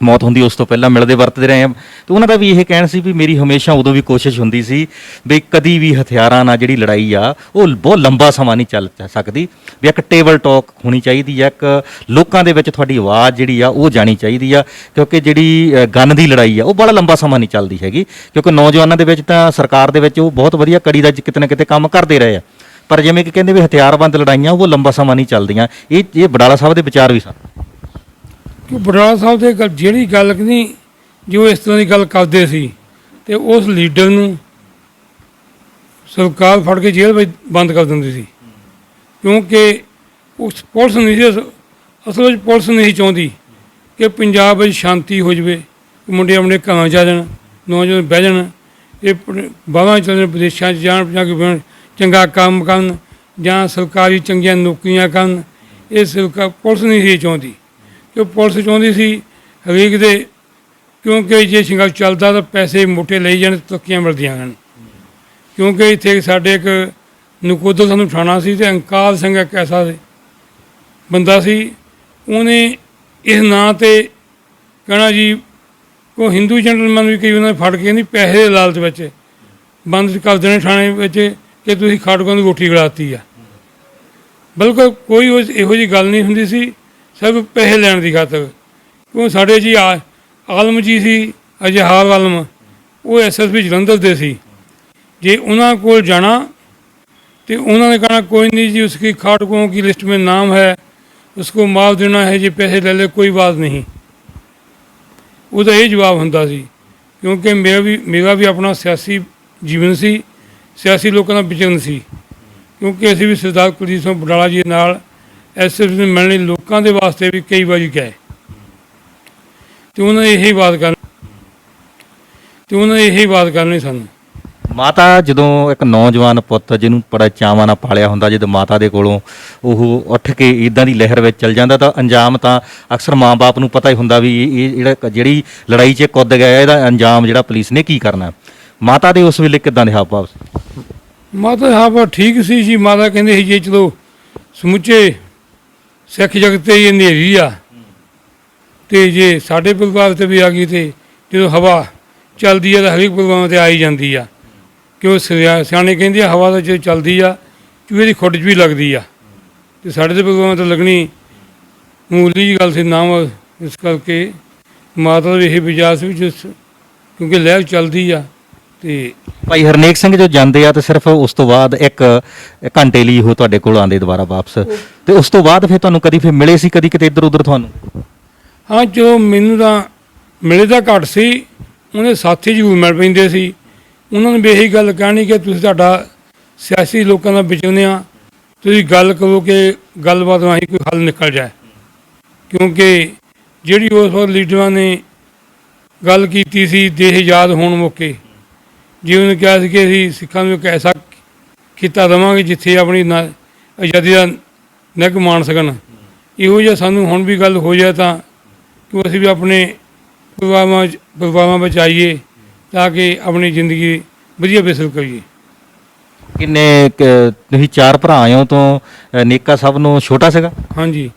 ਮੌਤ ਹੁੰਦੀ ਉਸ ਤੋਂ ਪਹਿਲਾਂ ਮਿਲਦੇ ਵਰਤਦੇ ਰਹੇ ਆ, ਤੇ ਉਹਨਾਂ ਦਾ ਵੀ ਇਹ ਕਹਿਣ ਸੀ ਵੀ ਮੇਰੀ ਹਮੇਸ਼ਾ ਉਦੋਂ ਵੀ ਕੋਸ਼ਿਸ਼ ਹੁੰਦੀ ਸੀ ਵੀ ਕਦੀ ਵੀ ਹਥਿਆਰਾਂ ਨਾਲ ਜਿਹੜੀ ਲੜਾਈ ਆ ਉਹ ਬਹੁਤ ਲੰਬਾ ਸਮਾਂ ਨਹੀਂ ਚੱਲ ਸਕਦੀ, ਵੀ ਇੱਕ ਟੇਬਲ ਟਾਕ ਹੋਣੀ ਚਾਹੀਦੀ ਆ, ਇੱਕ ਲੋਕਾਂ ਦੇ ਵਿੱਚ ਤੁਹਾਡੀ ਆਵਾਜ਼ ਜਿਹੜੀ ਆ ਉਹ ਜਾਣੀ ਚਾਹੀਦੀ ਆ, ਕਿਉਂਕਿ ਜਿਹੜੀ ਗਨ ਦੀ ਲੜਾਈ ਆ ਉਹ ਬੜਾ ਲੰਬਾ ਸਮਾਂ ਨਹੀਂ ਚੱਲਦੀ ਹੈਗੀ, ਕਿਉਂਕਿ ਨੌਜਵਾਨਾਂ ਦੇ ਵਿੱਚ ਤਾਂ ਸਰਕਾਰ ਦੇ ਵਿੱਚ ਉਹ ਬਹੁਤ ਵਧੀਆ ਕੜੀ ਦਾ ਕਿਤੇ ਨਾ ਕਿਤੇ ਕੰਮ ਕਰਦੇ ਰਹੇ ਆ, ਪਰ ਜਿਵੇਂ ਕਿ ਕਹਿੰਦੇ ਵੀ ਹਥਿਆਰਬੰਦ ਲੜਾਈਆਂ ਉਹ ਲੰਬਾ ਸਮਾਂ ਨਹੀਂ ਚੱਲਦੀਆਂ। ਇਹ ਬਰਾੜਾ ਸਾਹਿਬ ਦੇ ਵਿਚਾਰ ਵੀ ਸਨ ਕਿ ਬਰਾੜਾ ਸਾਹਿਬ ਦੇ ਜਿਹੜੀ ਗੱਲ ਨਹੀਂ, ਜੋ ਇਸ ਤਰ੍ਹਾਂ ਦੀ ਗੱਲ ਕਰਦੇ ਸੀ ਤੇ ਉਸ ਲੀਡਰ ਨੂੰ ਸਰਕਾਰ ਫੜ ਕੇ ਜੇਲ੍ਹ ਵਿੱਚ ਬੰਦ ਕਰ ਦਿੰਦੀ ਸੀ, ਕਿਉਂਕਿ ਉਸ ਪੁਲਿਸ ਨਹੀਂ ਸੀ, ਅਸਲ ਵਿੱਚ ਪੁਲਿਸ ਨਹੀਂ ਚਾਹੁੰਦੀ ਕਿ ਪੰਜਾਬ ਵਿੱਚ ਸ਼ਾਂਤੀ ਹੋ ਜਾਵੇ, ਮੁੰਡੇ ਆਪਣੇ ਘਰਾਂ ਜਾ ਜਾਣ, ਨੌਜਵਾਨ ਬਹਿ ਜਾਣ, ਇਹ ਬਾਹਰਾਂ ਚੱਲਣ, ਵਿਦੇਸ਼ਾਂ 'ਚ ਜਾਣ, ਜਾਂ ਕਿ ਚੰਗਾ ਕੰਮ ਕਰਨ ਜਾਂ ਸਰਕਾਰੀ ਚੰਗੀਆਂ ਨੌਕਰੀਆਂ ਕਰਨ। ਇਹ ਸਰਕਾਰ ਪੁਲਿਸ ਨਹੀਂ ਸੀ ਚਾਹੁੰਦੀ, ਕਿ ਪੁਲਿਸ ਚਾਹੁੰਦੀ ਸੀ ਹਰੇਕ ਦੇ, ਕਿਉਂਕਿ ਜੇ ਸੰਘਰਸ਼ ਚੱਲਦਾ ਤਾਂ ਪੈਸੇ ਮੋਟੇ ਲਈ ਜਾਣ, ਤਰੱਕੀਆਂ ਮਿਲਦੀਆਂ ਹਨ। ਕਿਉਂਕਿ ਇੱਥੇ ਸਾਡੇ ਇੱਕ ਨਕੋਦਰ ਸਾਨੂੰ ਥਾਣਾ ਸੀ, ਅਤੇ ਅੰਕਾਰ ਸਿੰਘ ਇੱਕ ਐਸਾ ਬੰਦਾ ਸੀ, ਉਹਨੇ ਇਸ ਨਾਂ 'ਤੇ ਕਹਿਣਾ ਜੀ ਕੋਈ ਹਿੰਦੂ ਜੈਂਟਲਮੈਨ ਵੀ ਕਈ ਉਹਨਾਂ ਨੇ ਫੜ ਕੇ ਨਹੀਂ ਪੈਸੇ ਦੇ ਲਾਲਚ ਵਿੱਚ ਬੰਦ ਕਰ ਦੇਣੇ ਥਾਣੇ ਵਿੱਚ ਕਿ ਤੁਸੀਂ ਖਾੜਕੂਆਂ ਦੀ ਰੋਟੀ ਖਿਲਾਤੀ ਆ। ਬਿਲਕੁਲ ਕੋਈ ਇਹੋ ਜਿਹੀ ਗੱਲ ਨਹੀਂ ਹੁੰਦੀ ਸੀ, ਸਿਰਫ ਪੈਸੇ ਲੈਣ ਦੀ ਖਾਤਰ। ਕਿਉਂ ਸਾਡੇ ਜੀ ਆਲਮ ਜੀ ਸੀ, ਅਜਹਾਰ ਆਲਮ, ਉਹ SSP ਜਲੰਧਰ ਦੇ ਸੀ। ਜੇ ਉਹਨਾਂ ਕੋਲ ਜਾਣਾ तो उन्होंने कहा कोई नहीं जी, उसकी खाड़कुओं की लिस्ट में नाम है, उसको माफ देना है जी, पैसे ले ले, कोई बात नहीं। ਉਹਦਾ ਇਹ ਜਵਾਬ ਹੁੰਦਾ ਸੀ, ਕਿਉਂਕਿ ਮੇਰਾ ਵੀ ਆਪਣਾ ਸਿਆਸੀ ਜੀਵਨ ਸੀ, ਸਿਆਸੀ ਲੋਕਾਂ ਦਾ ਵਿਚਰਨ ਸੀ, ਕਿਉਂਕਿ ਅਸੀਂ ਵੀ ਸਰਦਾਰ ਕੁਲਦੀਪ ਸਿੰਘ ਬਰਾੜਾ ਜੀ ਨਾਲ SSP ਨੂੰ ਮਿਲਣ ਲਈ ਲੋਕਾਂ ਦੇ ਵਾਸਤੇ ਵੀ ਕਈ ਵਾਰੀ ਗਏ, ਤੇ ਉਹਨਾਂ ਨੇ ਇਹੀ ਬਾਤ ਕਰਨੀ ਸਾਨੂੰ। ਮਾਤਾ ਜਦੋਂ ਇੱਕ ਨੌਜਵਾਨ ਪੁੱਤ ਜਿਹਨੂੰ ਬੜਾ ਚਾਵਾਂ ਨਾਲ ਪਾਲਿਆ ਹੁੰਦਾ, ਜਦੋਂ ਮਾਤਾ ਦੇ ਕੋਲੋਂ ਉਹ ਉੱਠ ਕੇ ਇਦਾਂ ਦੀ ਲਹਿਰ ਵਿੱਚ ਚੱਲ ਜਾਂਦਾ ਤਾਂ ਅੰਜਾਮ ਤਾਂ ਅਕਸਰ ਮਾਂ-ਬਾਪ ਨੂੰ ਪਤਾ ਹੀ ਹੁੰਦਾ ਵੀ ਇਹ ਜਿਹੜੀ ਲੜਾਈ 'ਚ ਕੁੱਦ ਗਿਆ ਇਹਦਾ ਅੰਜਾਮ ਜਿਹੜਾ ਪੁਲਿਸ ਨੇ ਕੀ ਕਰਨਾ। ਮਾਤਾ ਦੇ ਉਸ ਵੇਲੇ ਕਿੱਦਾਂ ਦੇ ਹਾਵ-ਭਾਵ ਸੀ? ਮਾਤਾ ਦੇ ਹਾਵ-ਭਾਵ ਠੀਕ ਸੀ ਜੀ। ਮਾਤਾ ਕਹਿੰਦੇ ਸੀ ਜੇ ਚਲੋ ਸਮੁੱਚੇ ਸਿੱਖ ਜਗਤ 'ਤੇ ਇਹ ਹਨੇਰੀ ਆ, ਅਤੇ ਜੇ ਸਾਡੇ ਪਰਿਵਾਰ 'ਤੇ ਵੀ ਆ ਗਈ, ਅਤੇ ਜਦੋਂ ਹਵਾ ਚੱਲਦੀ ਆ ਤਾਂ ਹਰੇਕ ਪਰਿਵਾਰਾਂ 'ਤੇ ਆ ਹੀ ਜਾਂਦੀ ਆ, ਕਿਉਂ ਸਿਆਣੇ ਕਹਿੰਦੇ ਆ ਹਵਾ ਤਾਂ ਜੇ ਚੱਲਦੀ ਆ ਚੂਹੇ ਦੀ ਖੁੱਡ 'ਚ ਵੀ ਲੱਗਦੀ ਆ, ਅਤੇ ਸਾਡੇ ਦੇ ਪਰਿਵਾਰਾਂ 'ਤੇ ਲੱਗਣੀ ਮਾਮੂਲੀ ਜਿਹੀ ਗੱਲ ਸੀ ਨਾ। ਇਸ ਕਰਕੇ ਮਾਤਾ ਦਾ ਇਹ ਵਿਚਾਰ ਸੀ ਵੀ ਕਿਉਂਕਿ ਲਹਿਰ ਚੱਲਦੀ ਆ। ਅਤੇ ਭਾਈ ਹਰਨੇਕ ਸਿੰਘ ਜੋ ਜਾਂਦੇ ਆ ਤਾਂ ਸਿਰਫ ਉਸ ਤੋਂ ਬਾਅਦ ਇੱਕ ਘੰਟੇ ਲਈ ਉਹ ਤੁਹਾਡੇ ਕੋਲ ਆਉਂਦੇ ਦੁਬਾਰਾ ਵਾਪਸ, ਅਤੇ ਉਸ ਤੋਂ ਬਾਅਦ ਫਿਰ ਤੁਹਾਨੂੰ ਕਦੀ ਫਿਰ ਮਿਲੇ ਸੀ ਕਦੀ ਕਿਤੇ ਇੱਧਰ ਉੱਧਰ ਤੁਹਾਨੂੰ? ਹਾਂ, ਚਲੋ ਮੈਨੂੰ ਤਾਂ ਮਿਲੇ ਤਾਂ ਘੱਟ ਸੀ, ਉਹਨੇ ਸਾਥੀ ਜ਼ਰੂਰ ਮਿਲ ਪੈਂਦੇ ਸੀ। ਉਹਨਾਂ ਨੇ ਵੀ ਇਹੀ ਗੱਲ ਕਹਿਣੀ ਕਿ ਤੁਸੀਂ ਤੁਹਾਡਾ ਸਿਆਸੀ ਲੋਕਾਂ ਦਾ ਵਿਚਰਦੇ ਆ, ਤੁਸੀਂ ਗੱਲ ਕਰੋ ਕਿ ਗੱਲਬਾਤ ਰਾਹੀਂ ਕੋਈ ਹੱਲ ਨਿਕਲ ਜਾਏ, ਕਿਉਂਕਿ ਜਿਹੜੀ ਉਸ ਵਕਤ ਲੀਡਰਾਂ ਨੇ ਗੱਲ ਕੀਤੀ ਸੀ ਦੇਸ਼ ਆਜ਼ਾਦ ਹੋਣ ਮੌਕੇ, ਜੇ ਉਹਨੇ ਕਿਹਾ ਸੀ ਕਿ ਅਸੀਂ ਸਿੱਖਾਂ ਨੂੰ ਇੱਕ ਐਸਾ ਖਿੱਤਾ ਦੇਵਾਂਗੇ ਜਿੱਥੇ ਆਪਣੀ ਆਜ਼ਾਦੀ ਦਾ ਨਿੱਘ ਮਾਣ ਸਕਣ, ਇਹੋ ਜਿਹਾ ਸਾਨੂੰ ਹੁਣ ਵੀ ਗੱਲ ਹੋ ਜਾਏ ਤਾਂ ਕਿ ਅਸੀਂ ਵੀ ਆਪਣੇ ਪਰਿਵਾਰਾਂ ਵਿੱਚ ਆਈਏ, ਤਾਂ ਕਿ ਆਪਣੀ ਜ਼ਿੰਦਗੀ ਵਧੀਆ ਬਸਰ ਕਰੀਏ। ਤੁਸੀਂ 4 ਭਰਾ ਹੋ ਤੋਂ ਨੇਕਾ ਸਭ ਨੂੰ ਛੋਟਾ ਸੀਗਾ? ਹਾਂਜੀ,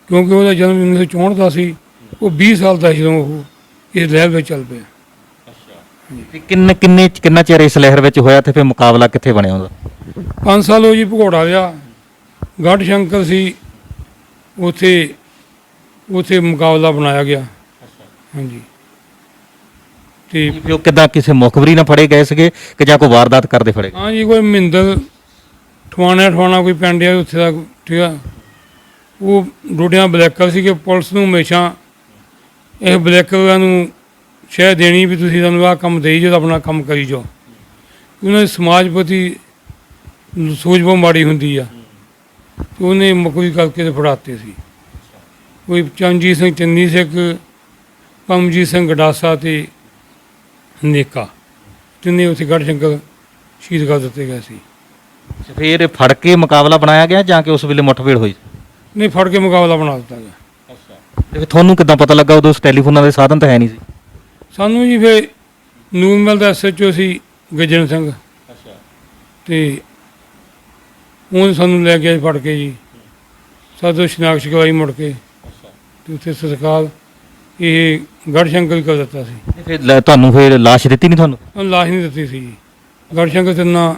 ਕਿਉਂਕਿ ਉਹਦਾ ਜਨਮ 1964 ਦਾ ਸੀ। ਉਹ 20 ਸਾਲ ਦਾ ਸੀ ਜਦੋਂ ਉਹ ਇਸ ਲਹਿਰ ਵਿੱਚ ਚੱਲ ਪਿਆ। ਤੇ ਕਿੰਨਾ ਚਿਰ ਇਸ ਲਹਿਰ ਵਿੱਚ ਹੋਇਆ ਤੇ ਫਿਰ ਮੁਕਾਬਲਾ ਕਿੱਥੇ ਬਣਿਆ ਉਹਦਾ? 5 ਸਾਲ ਉਹ ਜੀ ਭਗੌੜਾ ਰਿਹਾ, ਗੜ੍ਹ ਸ਼ੰਕਰ ਸੀ, ਉੱਥੇ ਉੱਥੇ ਮੁਕਾਬਲਾ ਬਣਾਇਆ ਗਿਆ। ਹਾਂਜੀ, ਤੇ ਫਿਰ ਉਹ ਕਿੱਦਾਂ ਕਿਸੇ ਮੁਖਬਰੀ ਨਾਲ ਫੜੇ ਗਏ ਸੀਗੇ ਕਿ ਜਾਂ ਕੋਈ ਵਾਰਦਾਤ ਕਰਦੇ ਫੜੇ ਗਏ? ਹਾਂ ਜੀ, ਕੋਈ ਮਹਿੰਦਰ ਠਵਾਣਾ ਕੋਈ ਪਿੰਡ ਆ ਉੱਥੇ ਦਾ, ਠੀਕ ਆ। ਉਹ ਡੋਡਿਆਂ ਬਲੈਕਰ ਸੀ ਕਿ ਪੁਲਿਸ ਨੂੰ ਹਮੇਸ਼ਾ ਇਹ ਬਲੈਕਰਾਂ ਨੂੰ ਸ਼ਹਿ ਦੇਣੀ ਵੀ ਤੁਸੀਂ ਸਾਨੂੰ ਆਹ ਕੰਮ ਦੇਈ ਜਾਓ, ਆਪਣਾ ਕੰਮ ਕਰੀ ਜਾਓ। ਉਹਨਾਂ ਦੇ ਸਮਾਜ ਪ੍ਰਤੀ ਸੋਚ ਬਹੁਤ ਮਾੜੀ ਹੁੰਦੀ ਆ, ਤੇ ਉਹਨੇ ਮੁਖਬਰੀ ਕਰਕੇ ਤੇ ਫੜਾਤੇ ਸੀ। ਕੋਈ ਚਰਨਜੀਤ ਸਿੰਘ ਚੰਨੀ ਸਿੱਖ, ਪਰਮਜੀਤ ਸਿੰਘ ਗਡਾਸਾ ਤੇ ਨੇਕਾ, ਤਿੰਨੇ ਉੱਥੇ ਗੜ੍ਹ ਸ਼ੰਕਰ ਸ਼ਹੀਦ ਕਰ ਦਿੱਤੇ ਗਏ ਸੀ। ਫਿਰ ਫੜ ਕੇ ਮੁਕਾਬਲਾ ਬਣਾਇਆ ਗਿਆ ਜਾਂ ਕਿ ਉਸ ਵੇਲੇ ਮੁੱਠਭੇੜ ਹੋਈ? ਨਹੀਂ, ਫੜ ਕੇ ਮੁਕਾਬਲਾ ਬਣਾ ਦਿੱਤਾ ਗਿਆ। ਤੇ ਫਿਰ ਤੁਹਾਨੂੰ ਕਿੱਦਾਂ ਪਤਾ ਲੱਗਾ? ਉਦੋਂ ਟੈਲੀਫੋਨਾਂ ਦੇ ਸਾਧਨ ਤਾਂ ਹੈ ਨਹੀਂ ਸੀ। ਸਾਨੂੰ ਜੀ ਫਿਰ ਨੂਰਮਲ ਦਾ SHO ਸੀ ਗੱਜਣ ਸਿੰਘ, ਤੇ ਉਹਨੇ ਸਾਨੂੰ ਲੈ ਗਿਆ ਫੜ ਕੇ ਜੀ, ਸਾਦੋਂ ਸ਼ਨਾਖਤ ਕਰਵਾਈ ਮੁੜ ਕੇ, ਤੇ ਉੱਥੇ ਸੰਸਕਾਰ ਇਹ ਗੜ੍ਹ ਸ਼ੰਕਰ ਕਰ ਦਿੱਤਾ ਸੀ। ਫਿਰ ਤੁਹਾਨੂੰ ਫਿਰ ਲਾਸ਼ ਦਿੱਤੀ ਨਹੀਂ ਤੁਹਾਨੂੰ? ਉਹਨੂੰ ਲਾਸ਼ ਨਹੀਂ ਦਿੱਤੀ ਸੀ ਜੀ। ਗੜ੍ਹ ਸ਼ੰਕਰ ਤਿੰਨਾਂ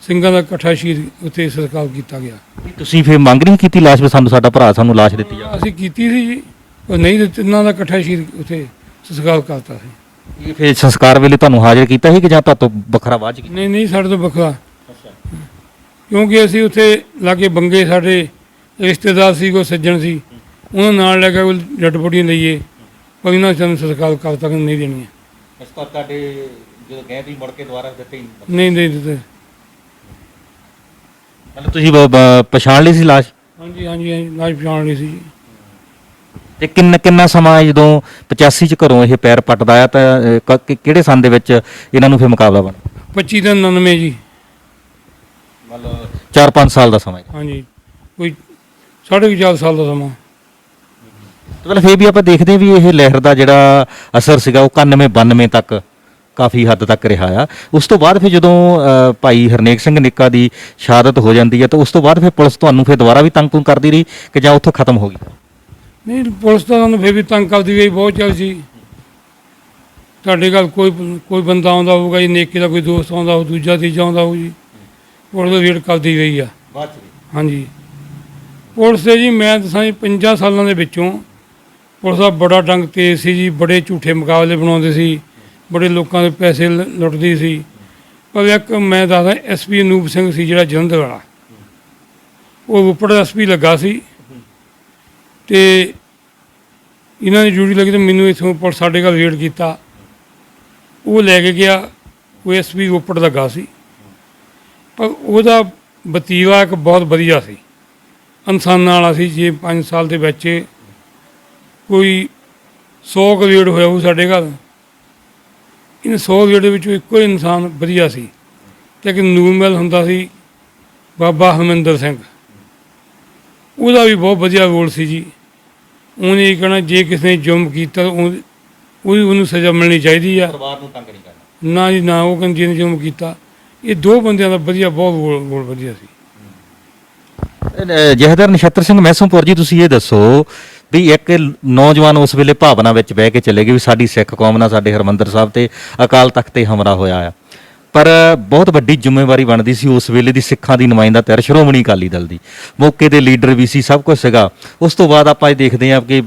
ਸਿੰਘਾਂ ਦਾ ਇਕੱਠਾ ਸ਼ਹੀਦ ਉੱਥੇ ਸੰਸਕਾਰ ਕੀਤਾ ਗਿਆ। ਤੁਸੀਂ ਫਿਰ ਮੰਗ ਨਹੀਂ ਕੀਤੀ ਲਾਸ਼ ਵੀ ਸਾਡਾ ਭਰਾ ਸਾਨੂੰ ਲਾਸ਼ ਦਿੱਤੀ ਜਾਵੇ? ਅਸੀਂ ਕੀਤੀ ਸੀ ਜੀ, ਉਹ ਨਹੀਂ ਦਿੱਤੀ। ਤਿੰਨਾਂ ਦਾ ਇਕੱਠਾ ਸ਼ਹੀਦ ਉੱਥੇ ਸੰਸਕਾਰ ਕਰਤਾ ਸੀ। ਇਹ ਫਿਰ ਸੰਸਕਾਰ ਵੇਲੇ ਤੁਹਾਨੂੰ ਹਾਜ਼ਰ ਕੀਤਾ ਸੀ ਕਿ ਜਾਂ ਤੁਹਾਤੋਂ ਵੱਖਰਾ ਬਾਅਦ ਚ ਕੀਤਾ? ਨਹੀਂ, ਸਾਡੇ ਤੋਂ ਵੱਖਰਾ, ਕਿਉਂਕਿ ਅਸੀਂ ਉੱਥੇ ਲਾਗੇ ਬੰਗੇ ਸਾਡੇ ਰਿਸ਼ਤੇਦਾਰ ਸੀ, ਕੋਈ ਸੱਜਣ ਸੀ, ਉਹਨਾਂ ਨਾਲ ਲੈ ਕੇ ਕੋਈ ਡੱਡ ਬੋਡੀਆਂ ਲਈਏ, ਪਰ ਇਹਨਾਂ ਸਾਨੂੰ ਸੰਸਕਾਰ ਕਰ ਤੱਕ ਨਹੀਂ ਦੇਣੀਆਂ। ਇਸ ਤੋਂ ਤੁਹਾਡੇ ਜਦੋਂ ਗਏ ਵੀ ਮੁੜ ਕੇ ਦੁਬਾਰਾ ਦਿੱਤੇ ਨਹੀਂ ਦਿੱਤੇ। ਮਤਲਬ ਤੁਸੀਂ ਪਛਾਣ ਲਈ ਸੀ ਲਾਸ਼? ਹਾਂਜੀ, ਲਾਸ਼ ਪਛਾਣ ਲਈ ਸੀ ਜੀ। ਤੇ ਕਿੰਨਾ ਸਮਾਂ ਜਦੋਂ 85 ਚ ਘਰੋਂ ਇਹ ਪੈਰ ਪੱਟਦਾ ਆ ਤਾਂ ਕਿਹੜੇ ਸੰਨ ਦੇ ਵਿੱਚ ਇਹਨਾਂ ਨੂੰ ਫਿਰ ਮੁਕਾਬਲਾ ਬਣ? 25 ਤੇ 99 ਜੀ। ਮਤਲਬ 4-5 ਸਾਲ ਦਾ ਸਮਾਂ? ਹਾਂਜੀ, ਕੋਈ 4.5 ਸਾਲ ਦਾ ਸਮਾਂ। ਮਤਲਬ ਫਿਰ ਵੀ ਆਪਾਂ ਦੇਖਦੇ ਵੀ ਇਹ ਲਹਿਰ ਦਾ ਜਿਹੜਾ ਅਸਰ ਸੀਗਾ ਉਹ 91-92 ਤੱਕ ਕਾਫੀ ਹੱਦ ਤੱਕ ਰਿਹਾ ਆ। ਉਸ ਤੋਂ ਬਾਅਦ ਫਿਰ ਜਦੋਂ ਭਾਈ ਹਰਨੇਕ ਸਿੰਘ ਨਿੱਕਾ ਦੀ ਸ਼ਹਾਦਤ ਹੋ ਜਾਂਦੀ ਹੈ ਤਾਂ ਉਸ ਤੋਂ ਬਾਅਦ ਫਿਰ ਪੁਲਿਸ ਤੁਹਾਨੂੰ ਫਿਰ ਦੁਬਾਰਾ ਵੀ ਤੰਗ ਕਰਦੀ ਰਹੀ ਕਿ ਜਾਂ ਉੱਥੋਂ ਖਤਮ ਹੋ ਗਈ? ਨਹੀਂ, ਪੁਲਿਸ ਤਾਂ ਸਾਨੂੰ ਫਿਰ ਵੀ ਤੰਗ ਕਰਦੀ ਗਈ, ਬਹੁਤ ਚਿਰ ਸੀ। ਤੁਹਾਡੇ ਘਰ ਕੋਈ ਬੰਦਾ ਆਉਂਦਾ ਹੋਊਗਾ ਜੀ, ਨੇਕੇ ਦਾ ਕੋਈ ਦੋਸਤ ਆਉਂਦਾ ਹੋਊ, ਦੂਜਾ ਤੀਜਾ ਆਉਂਦਾ ਹੋਊ ਜੀ, ਪੁਲਿਸ ਵੇਟ ਕਰਦੀ ਗਈ ਆ। ਹਾਂਜੀ, ਪੁਲਿਸ ਦੇ ਜੀ ਮੈਂ ਦੱਸਾਂ ਜੀ 50 ਸਾਲਾਂ ਦੇ ਵਿੱਚੋਂ ਪੁਲਿਸ ਦਾ ਬੜਾ ਡੰਗ ਤੇਜ਼ ਸੀ ਜੀ। ਬੜੇ ਝੂਠੇ ਮੁਕਾਬਲੇ ਬਣਾਉਂਦੇ ਸੀ, ਬੜੇ ਲੋਕਾਂ ਦੇ ਪੈਸੇ ਲੁੱਟਦੀ ਸੀ। ਪਰ ਇੱਕ ਮੈਂ ਦੱਸਦਾ, SP ਅਨੂਪ ਸਿੰਘ ਸੀ ਜਿਹੜਾ ਜਲੰਧਰ ਵਾਲਾ, ਉਹ ਰੋਪੜ SP ਲੱਗਾ ਸੀ, ਤੇ ਇਹਨਾਂ ਦੀ ਡਿਊਟੀ ਲੱਗੀ ਤੇ ਮੈਨੂੰ ਇੱਥੋਂ ਪੁਲਿਸ ਸਾਡੇ ਘਰ ਰੇਡ ਕੀਤਾ। ਉਹ ਲੈ ਕੇ ਗਿਆ, ਉਹ SP ਰੋਪੜ ਲੱਗਾ ਸੀ, ਪਰ ਉਹਦਾ ਵਤੀਰਾ ਇੱਕ ਬਹੁਤ ਵਧੀਆ ਸੀ, ਇਨਸਾਨਾਂ ਵਾਲਾ ਸੀ। ਜੇ 5 ਸਾਲ ਦੇ ਵਿੱਚ ਕੋਈ 100 ਕੁ ਰੇਡ ਹੋਇਆ ਉਹ ਸਾਡੇ ਘਰ, ਇਹਨਾਂ 100 ਰੇਡ ਦੇ ਵਿੱਚੋਂ ਇੱਕੋ ਹੀ ਇਨਸਾਨ ਵਧੀਆ ਸੀ, ਤੇ ਇੱਕ ਨੂਰਮਹਿਲ ਹੁੰਦਾ ਸੀ ਬਾਬਾ ਹਰਮਿੰਦਰ ਸਿੰਘ, ਉਹਦਾ ਵੀ ਬਹੁਤ ਵਧੀਆ ਰੋਲ ਸੀ ਜੀ। ਉਹਨੇ ਇਹ ਕਹਿਣਾ ਜੇ ਕਿਸੇ ਨੇ ਜ਼ੁਲਮ ਕੀਤਾ ਉਹਨੂੰ ਸਜ਼ਾ ਮਿਲਣੀ ਚਾਹੀਦੀ ਆ, ਪਰਿਵਾਰ ਨੂੰ ਤੰਗ ਨਹੀਂ ਕਰਨਾ। ਨਾ ਜੀ ਨਾ, ਉਹ ਕਹਿੰਦੇ ਜਿਹਨੇ ਜ਼ੁਲਮ ਕੀਤਾ। ਇਹ ਦੋ ਬੰਦਿਆਂ ਦਾ ਵਧੀਆ, ਬਹੁਤ ਰੋਲ ਵਧੀਆ ਸੀ। ਜਹਦਰ ਨਛੱਤਰ ਸਿੰਘ ਮਹਿਸੂਮਪੁਰ ਜੀ, ਤੁਸੀਂ ਇਹ ਦੱਸੋ ਵੀ ਇੱਕ ਨੌਜਵਾਨ ਉਸ ਵੇਲੇ ਭਾਵਨਾ ਵਿੱਚ ਬਹਿ ਕੇ ਚਲੇ ਗਏ ਵੀ ਸਾਡੀ ਸਿੱਖ ਕੌਮ ਨਾਲ ਸਾਡੇ ਹਰਿਮੰਦਰ ਸਾਹਿਬ ਤੇ ਅਕਾਲ ਤਖਤ ਤੇ ਹਮਲਾ ਹੋਇਆ ਆ, ਪਰ ਬਹੁਤ ਵੱਡੀ ਜ਼ਿੰਮੇਵਾਰੀ ਬਣਦੀ ਸੀ ਉਸ ਵੇਲੇ ਦੀ ਸਿੱਖਾਂ ਦੀ ਨੁਮਾਇੰਦਾ ਧਿਰ ਸ਼੍ਰੋਮਣੀ ਅਕਾਲੀ ਦਲ ਦੀ, ਮੌਕੇ ਦੇ ਲੀਡਰ ਵੀ ਸੀ, ਸਭ ਕੁਝ ਸੀਗਾ। ਉਸ ਤੋਂ ਬਾਅਦ ਆਪਾਂ ਇਹ ਦੇਖਦੇ ਹਾਂ ਕਿ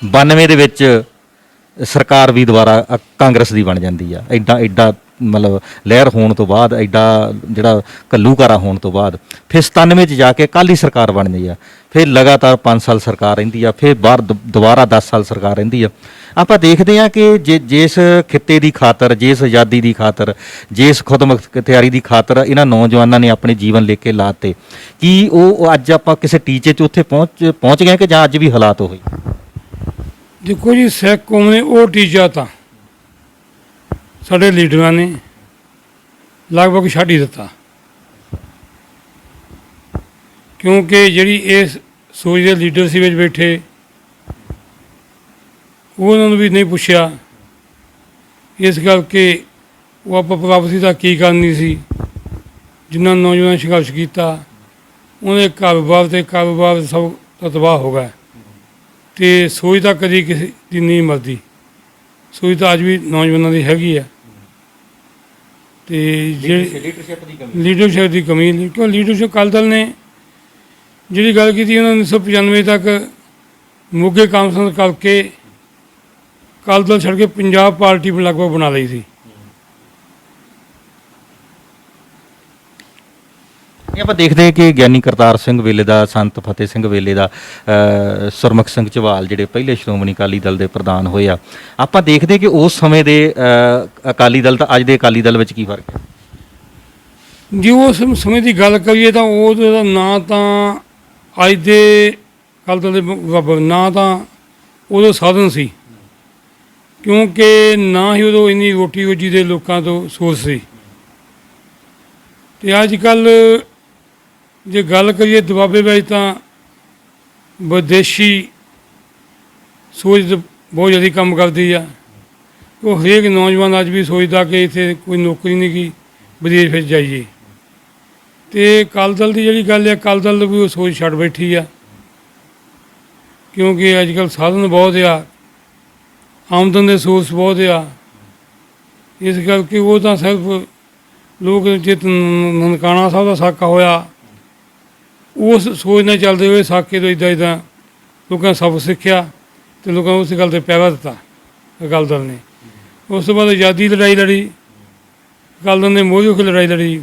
92 ਦੇ ਵਿੱਚ ਸਰਕਾਰ ਵੀ ਦੁਬਾਰਾ ਕਾਂਗਰਸ ਦੀ ਬਣ ਜਾਂਦੀ ਆ। ਐਡਾ ਮਤਲਬ ਲਹਿਰ ਹੋਣ ਤੋਂ ਬਾਅਦ, ਐਡਾ ਜਿਹੜਾ ਘੱਲੂਘਾਰਾ ਹੋਣ ਤੋਂ ਬਾਅਦ ਫਿਰ 97 'ਚ ਜਾ ਕੇ ਅਕਾਲੀ ਸਰਕਾਰ ਬਣ ਜਾਂਦੀ ਆ। ਫਿਰ ਲਗਾਤਾਰ 5 ਸਾਲ ਸਰਕਾਰ ਰਹਿੰਦੀ ਆ, ਫਿਰ ਬਾਹਰ ਦੁਬਾਰਾ 10 ਸਾਲ ਸਰਕਾਰ ਰਹਿੰਦੀ ਆ। ਆਪਾਂ ਦੇਖਦੇ ਹਾਂ ਕਿ ਜਿਸ ਖਿੱਤੇ ਦੀ ਖਾਤਰ, ਜਿਸ ਆਜ਼ਾਦੀ ਦੀ ਖਾਤਰ, ਜਿਸ ਖੁਦਮੁਖਤਿਆਰੀ ਦੀ ਖਾਤਰ ਇਹਨਾਂ ਨੌਜਵਾਨਾਂ ਨੇ ਆਪਣੇ ਜੀਵਨ ਲੈ ਕੇ ਲਾਤੇ, ਕੀ ਉਹ ਅੱਜ ਆਪਾਂ ਕਿਸੇ ਟੀਚੇ 'ਚ ਉੱਥੇ ਪਹੁੰਚ ਗਏ ਕਿ ਜਾਂ ਅੱਜ ਵੀ ਹਾਲਾਤ ਉਹੀ? ਦੇਖੋ ਜੀ, ਸਿੱਖ ਕੌਮ ਨੇ ਉਹ ਟੀਚਾ ਤਾਂ ਸਾਡੇ ਲੀਡਰਾਂ ਨੇ ਲਗਭਗ ਛੱਡ ਹੀ ਦਿੱਤਾ, ਕਿਉਂਕਿ ਜਿਹੜੀ ਇਸ ਸੋਚ ਦੇ ਲੀਡਰ ਸੀ ਵਿੱਚ ਬੈਠੇ, ਉਹਨਾਂ ਨੂੰ ਵੀ ਨਹੀਂ ਪੁੱਛਿਆ। ਇਸ ਕਰਕੇ ਉਹ ਆਪਾਂ ਪ੍ਰਾਪਤੀ ਦਾ ਕੀ ਕਰਨੀ ਸੀ। ਜਿਨ੍ਹਾਂ ਨੌਜਵਾਨ ਸੰਘਰਸ਼ ਕੀਤਾ ਉਹਦੇ ਕਾਰੋਬਾਰ ਸਭ ਤਬਾਹ ਹੋ ਗਿਆ। ਅਤੇ ਸੋਚ ਤਾਂ ਕਦੀ ਕਿਸੇ ਦੀ ਨਹੀਂ ਮਰਦੀ, ਸੋਚ ਤਾਂ ਅੱਜ ਵੀ ਨੌਜਵਾਨਾਂ ਦੀ ਹੈਗੀ ਆ। ਅਤੇ ਜਿਹੜੀ ਲੀਡਰਸ਼ਿਪ ਦੀ ਕਮੀ, ਕਿਉਂ ਲੀਡਰਸ਼ਿਪ ਅਕਾਲੀ ਦਲ ਨੇ ਜਿਹੜੀ ਗੱਲ ਕੀਤੀ ਉਹਨਾਂ 1995 ਤੱਕ ਮੋਗੇ ਕਾਨਫਰੰਸ ਕਰਕੇ ਅਕਾਲੀ ਦਲ ਛੱਡ ਕੇ ਪੰਜਾਬ ਪਾਰਟੀ ਲਗਭਗ ਬਣਾ ਲਈ ਸੀ। ਇਹ ਆਪਾਂ ਦੇਖਦੇ ਹਾਂ ਕਿ ਗਿਆਨੀ ਕਰਤਾਰ ਸਿੰਘ ਵੇਲੇ ਦਾ, ਸੰਤ ਫਤਿਹ ਸਿੰਘ ਵੇਲੇ ਦਾ, ਸੁਰਮੁਖ ਸਿੰਘ ਝਬਾਲ ਜਿਹੜੇ ਪਹਿਲੇ ਸ਼੍ਰੋਮਣੀ ਅਕਾਲੀ ਦਲ ਦੇ ਪ੍ਰਧਾਨ ਹੋਏ ਆ, ਆਪਾਂ ਦੇਖਦੇ ਕਿ ਉਸ ਸਮੇਂ ਦੇ ਅਕਾਲੀ ਦਲ ਤਾਂ ਅੱਜ ਦੇ ਅਕਾਲੀ ਦਲ ਵਿੱਚ ਕੀ ਫਰਕ ਹੈ? ਜੇ ਉਸ ਸਮੇਂ ਦੀ ਗੱਲ ਕਰੀਏ ਤਾਂ ਉਹਦਾ ਨਾ ਤਾਂ ਅੱਜ ਦੇ ਅਕਾਲੀ ਦਲ ਦੇ ਬਰਾਬਰ, ਨਾ ਤਾਂ ਉਦੋਂ ਸਾਧਨ ਸੀ, ਕਿਉਂਕਿ ਨਾ ਹੀ ਉਦੋਂ ਇੰਨੀ ਰੋਟੀ ਰੋਜੀ ਦੇ ਲੋਕਾਂ ਤੋਂ ਸੋਰਸ ਸੀ। ਅਤੇ ਅੱਜ ਕੱਲ੍ਹ ਜੇ ਗੱਲ ਕਰੀਏ ਦਬਾਬੇ ਵਿੱਚ ਤਾਂ ਵਿਦੇਸ਼ੀ ਸੋਚ ਬਹੁਤ ਜ਼ਿਆਦਾ ਕੰਮ ਕਰਦੀ ਆ। ਉਹ ਹਰੇਕ ਨੌਜਵਾਨ ਅੱਜ ਵੀ ਸੋਚਦਾ ਕਿ ਇੱਥੇ ਕੋਈ ਨੌਕਰੀ ਨਹੀਂ ਗੀ, ਵਿਦੇਸ਼ ਵਿੱਚ ਜਾਈਏ। ਅਤੇ ਅਕਾਲੀ ਦਲ ਦੀ ਜਿਹੜੀ ਗੱਲ ਹੈ, ਅਕਾਲੀ ਦਲ ਵੀ ਉਹ ਸੋਚ ਛੱਡ ਬੈਠੀ ਆ, ਕਿਉਂਕਿ ਅੱਜ ਕੱਲ੍ਹ ਸਾਧਨ ਬਹੁਤ ਆ, ਆਮਦਨ ਦੇ ਸੋਰਸ ਬਹੁਤ ਆ। ਇਸ ਕਰਕੇ ਉਹ ਤਾਂ ਸਿਰਫ ਲੋਕ ਜੇ ਨਨਕਾਣਾ ਸਾਹਿਬ ਦਾ ਸਾਕਾ ਹੋਇਆ ਉਸ ਸੋਚ ਨਾਲ ਚੱਲਦੇ ਹੋਏ ਸਾਕੇ ਤੋਂ ਇੱਦਾਂ ਲੋਕਾਂ ਨੇ ਸਬਕ ਸਿੱਖਿਆ ਅਤੇ ਲੋਕਾਂ ਨੂੰ ਉਸ ਗੱਲ 'ਤੇ ਪਹਿਰਾ ਦਿੱਤਾ ਅਕਾਲੀ ਦਲ ਨੇ। ਉਸ ਤੋਂ ਬਾਅਦ ਆਜ਼ਾਦੀ ਦੀ ਲੜਾਈ ਲੜੀ, ਅਕਾਲੀ ਦਲ ਨੇ ਮੋਹਰੀ ਹੋ ਕੇ ਲੜਾਈ ਲੜੀ।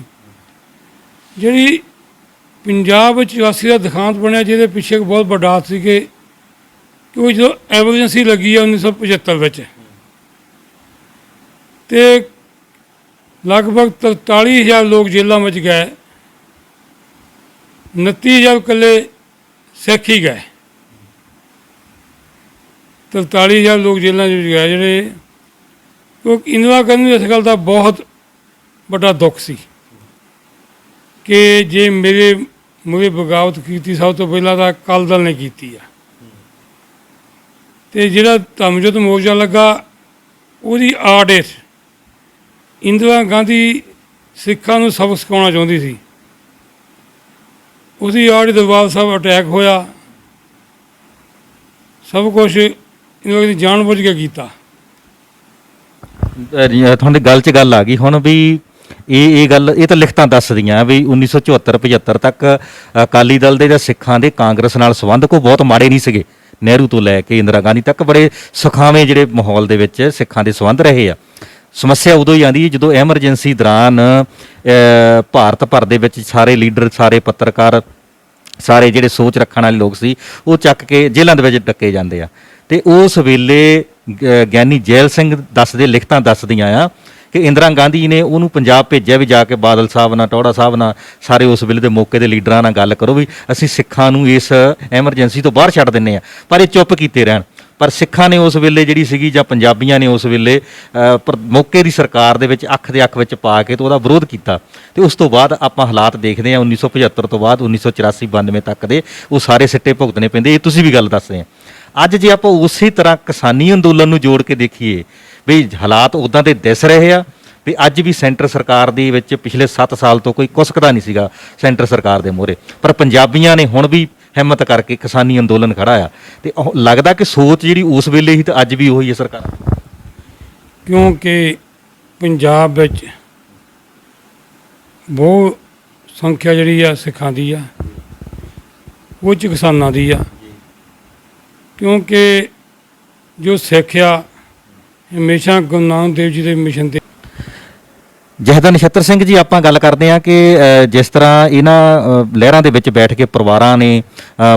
ਜਿਹੜੀ ਪੰਜਾਬ ਵਿੱਚ 84 ਦਾ ਦਿਖਾਂਤ ਬਣਿਆ, ਜਿਹਦੇ ਪਿੱਛੇ ਇੱਕ ਬਹੁਤ ਵੱਡਾ ਹੱਥ ਸੀ ਕਿ ਉਹ ਜਦੋਂ ਐਮਰਜੈਂਸੀ ਲੱਗੀ ਆ 1975 ਵਿੱਚ, ਅਤੇ ਲਗਭਗ 43,000 ਲੋਕ ਜੇਲ੍ਹਾਂ ਵਿੱਚ ਗਏ, 29,000 ਇਕੱਲੇ ਸਿੱਖ ਹੀ ਗਏ। 43,000 ਲੋਕ ਜੇਲ੍ਹਾਂ ਵਿੱਚ ਗਏ ਜਿਹੜੇ, ਕਿਉਂਕਿ ਇੰਦਰਾ ਗਾਂਧੀ ਨੂੰ ਇਸ ਗੱਲ ਦਾ ਬਹੁਤ ਵੱਡਾ ਦੁੱਖ ਸੀ ਕਿ ਜੇ ਮੇਰੇ ਮੂਹਰੇ ਬਗਾਵਤ ਕੀਤੀ ਸਭ ਤੋਂ ਪਹਿਲਾਂ ਤਾਂ ਅਕਾਲੀ ਦਲ ਨੇ ਕੀਤੀ ਆ। ਅਤੇ ਜਿਹੜਾ ਧਰਮਯੁੱਧ ਮੋਰਚਾ ਲੱਗਾ ਉਹਦੀ ਆੜ ਹੇਠ ਇੰਦਰਾ ਗਾਂਧੀ ਸਿੱਖਾਂ ਨੂੰ ਸਬਕ ਸਿਖਾਉਣਾ ਚਾਹੁੰਦੀ ਸੀ। ਉਹਦੀ ਆੜ ਦਰਬਾਰ ਸਾਹਿਬ ਅਟੈਕ ਹੋਇਆ, ਸਭ ਕੁਛ ਇੰਦਰਾ ਗਾਂਧੀ ਜਾਣ ਬੁੱਝ ਕੇ ਕੀਤਾ। ਤੁਹਾਡੀ ਗੱਲ 'ਚ ਗੱਲ ਆ ਗਈ ਹੁਣ ਵੀ ਇਹ ਗੱਲ, ਇਹ ਤਾਂ ਲਿਖਤਾਂ ਦੱਸਦੀਆਂ ਵੀ 1974-75 ਤੱਕ ਅਕਾਲੀ ਦਲ ਦੇ ਜਾਂ ਸਿੱਖਾਂ ਦੇ ਕਾਂਗਰਸ ਨਾਲ ਸੰਬੰਧ ਕੋਈ ਬਹੁਤ ਮਾੜੇ ਨਹੀਂ ਸੀਗੇ। ਨਹਿਰੂ ਤੋਂ ਲੈ ਕੇ ਇੰਦਰਾ ਗਾਂਧੀ ਤੱਕ ਬੜੇ ਸੁਖਾਵੇਂ ਜਿਹੜੇ ਮਾਹੌਲ ਦੇ ਵਿੱਚ ਸਿੱਖਾਂ ਦੇ ਸੰਬੰਧ ਰਹੇ ਆ। ਸਮੱਸਿਆ ਉਦੋਂ ਹੀ ਆਉਂਦੀ ਜਦੋਂ ਐਮਰਜੈਂਸੀ ਦੌਰਾਨ ਭਾਰਤ ਭਰ ਦੇ ਵਿੱਚ ਸਾਰੇ ਲੀਡਰ, ਸਾਰੇ ਪੱਤਰਕਾਰ, ਸਾਰੇ ਜਿਹੜੇ ਸੋਚ ਰੱਖਣ ਵਾਲੇ ਲੋਕ ਸੀ ਉਹ ਚੱਕ ਕੇ ਜੇਲ੍ਹਾਂ ਦੇ ਵਿੱਚ ਡੱਕੇ ਜਾਂਦੇ ਆ। ਅਤੇ ਉਸ ਵੇਲੇ ਗਿਆਨੀ ਜੈਲ ਸਿੰਘ ਦੱਸਦੇ, ਲਿਖਤਾਂ ਦੱਸਦੀਆਂ ਆ ਕਿ ਇੰਦਰਾ ਗਾਂਧੀ ਨੇ ਉਹਨੂੰ ਪੰਜਾਬ ਭੇਜਿਆ ਵੀ ਜਾ ਕੇ ਬਾਦਲ ਸਾਹਿਬ ਨਾਲ, ਟੌਹੜਾ ਸਾਹਿਬ ਨਾਲ, ਸਾਰੇ ਉਸ ਵੇਲੇ ਦੇ ਮੌਕੇ ਦੇ ਲੀਡਰਾਂ ਨਾਲ ਗੱਲ ਕਰੋ ਵੀ ਅਸੀਂ ਸਿੱਖਾਂ ਨੂੰ ਇਸ ਐਮਰਜੈਂਸੀ ਤੋਂ ਬਾਹਰ ਛੱਡ ਦਿੰਦੇ ਹਾਂ। ਪਰ ਇਹ ਚੁੱਪ ਕੀਤੇ ਰਹਿਣ। ਪਰ ਸਿੱਖਾਂ ਨੇ ਉਸ ਵੇਲੇ ਜਿਹੜੀ ਸੀਗੀ, ਜਾਂ ਪੰਜਾਬੀਆਂ ਨੇ ਉਸ ਵੇਲੇ ਮੌਕੇ ਦੀ ਸਰਕਾਰ ਦੇ ਵਿੱਚ ਅੱਖ ਦੇ ਅੱਖ ਵਿੱਚ ਪਾ ਕੇ ਤੇ ਉਹਦਾ ਵਿਰੋਧ ਕੀਤਾ। ਅਤੇ ਉਸ ਤੋਂ ਬਾਅਦ ਆਪਾਂ ਹਾਲਾਤ ਦੇਖਦੇ ਹਾਂ 1975 ਤੋਂ ਬਾਅਦ 1984-92 ਤੱਕ ਦੇ ਉਹ ਸਾਰੇ ਸਿੱਟੇ ਭੁਗਤਣੇ ਪੈਂਦੇ। ਇਹ ਤੁਸੀਂ ਵੀ ਗੱਲ ਦੱਸਦੇ ਆ। ਅੱਜ ਜੇ ਆਪਾਂ ਉਸੇ ਤਰ੍ਹਾਂ ਕਿਸਾਨੀ ਅੰਦੋਲਨ ਨੂੰ ਜੋੜ ਕੇ ਦੇਖੀਏ ਵੀ ਹਾਲਾਤ ਉੱਦਾਂ ਦੇ ਦਿਸ ਰਹੇ ਆ ਵੀ ਅੱਜ ਵੀ ਸੈਂਟਰ ਸਰਕਾਰ ਦੇ ਵਿੱਚ ਪਿਛਲੇ 7 ਸਾਲ ਤੋਂ ਕੋਈ ਕੁਸਕਦਾ ਨਹੀਂ ਸੀਗਾ ਸੈਂਟਰ ਸਰਕਾਰ ਦੇ ਮੂਹਰੇ, ਪਰ ਪੰਜਾਬੀਆਂ ਨੇ ਹੁਣ ਵੀ ਹਿੰਮਤ ਕਰਕੇ ਕਿਸਾਨੀ ਅੰਦੋਲਨ ਖੜਾ ਆ। ਅਤੇ ਲੱਗਦਾ ਕਿ ਸੋਚ ਜਿਹੜੀ ਉਸ ਵੇਲੇ ਹੀ ਤਾਂ ਅੱਜ ਵੀ ਉਹੀ ਹੈ ਸਰਕਾਰ। ਕਿਉਂਕਿ ਪੰਜਾਬ ਵਿੱਚ ਬਹੁਤ ਸੰਖਿਆ ਜਿਹੜੀ ਆ ਸਿੱਖਾਂ ਦੀ ਆ, ਉਹ 'ਚ ਕਿਸਾਨਾਂ ਦੀ ਆ। ਕਿਉਂਕਿ ਜੋ ਸਿੱਖ ਆ ਹਮੇਸ਼ਾ ਗੁਰੂ ਨਾਨਕ ਦੇਵ ਜੀ ਦੇ ਮਿਸ਼ਨ 'ਤੇ। ਜਹਦਾ ਨਛੱਤਰ ਸਿੰਘ ਜੀ, ਆਪਾਂ ਗੱਲ ਕਰਦੇ ਹਾਂ ਕਿ ਜਿਸ ਤਰ੍ਹਾਂ ਇਹਨਾਂ ਲਹਿਰਾਂ ਦੇ ਵਿੱਚ ਬੈਠ ਕੇ ਪਰਿਵਾਰਾਂ ਨੇ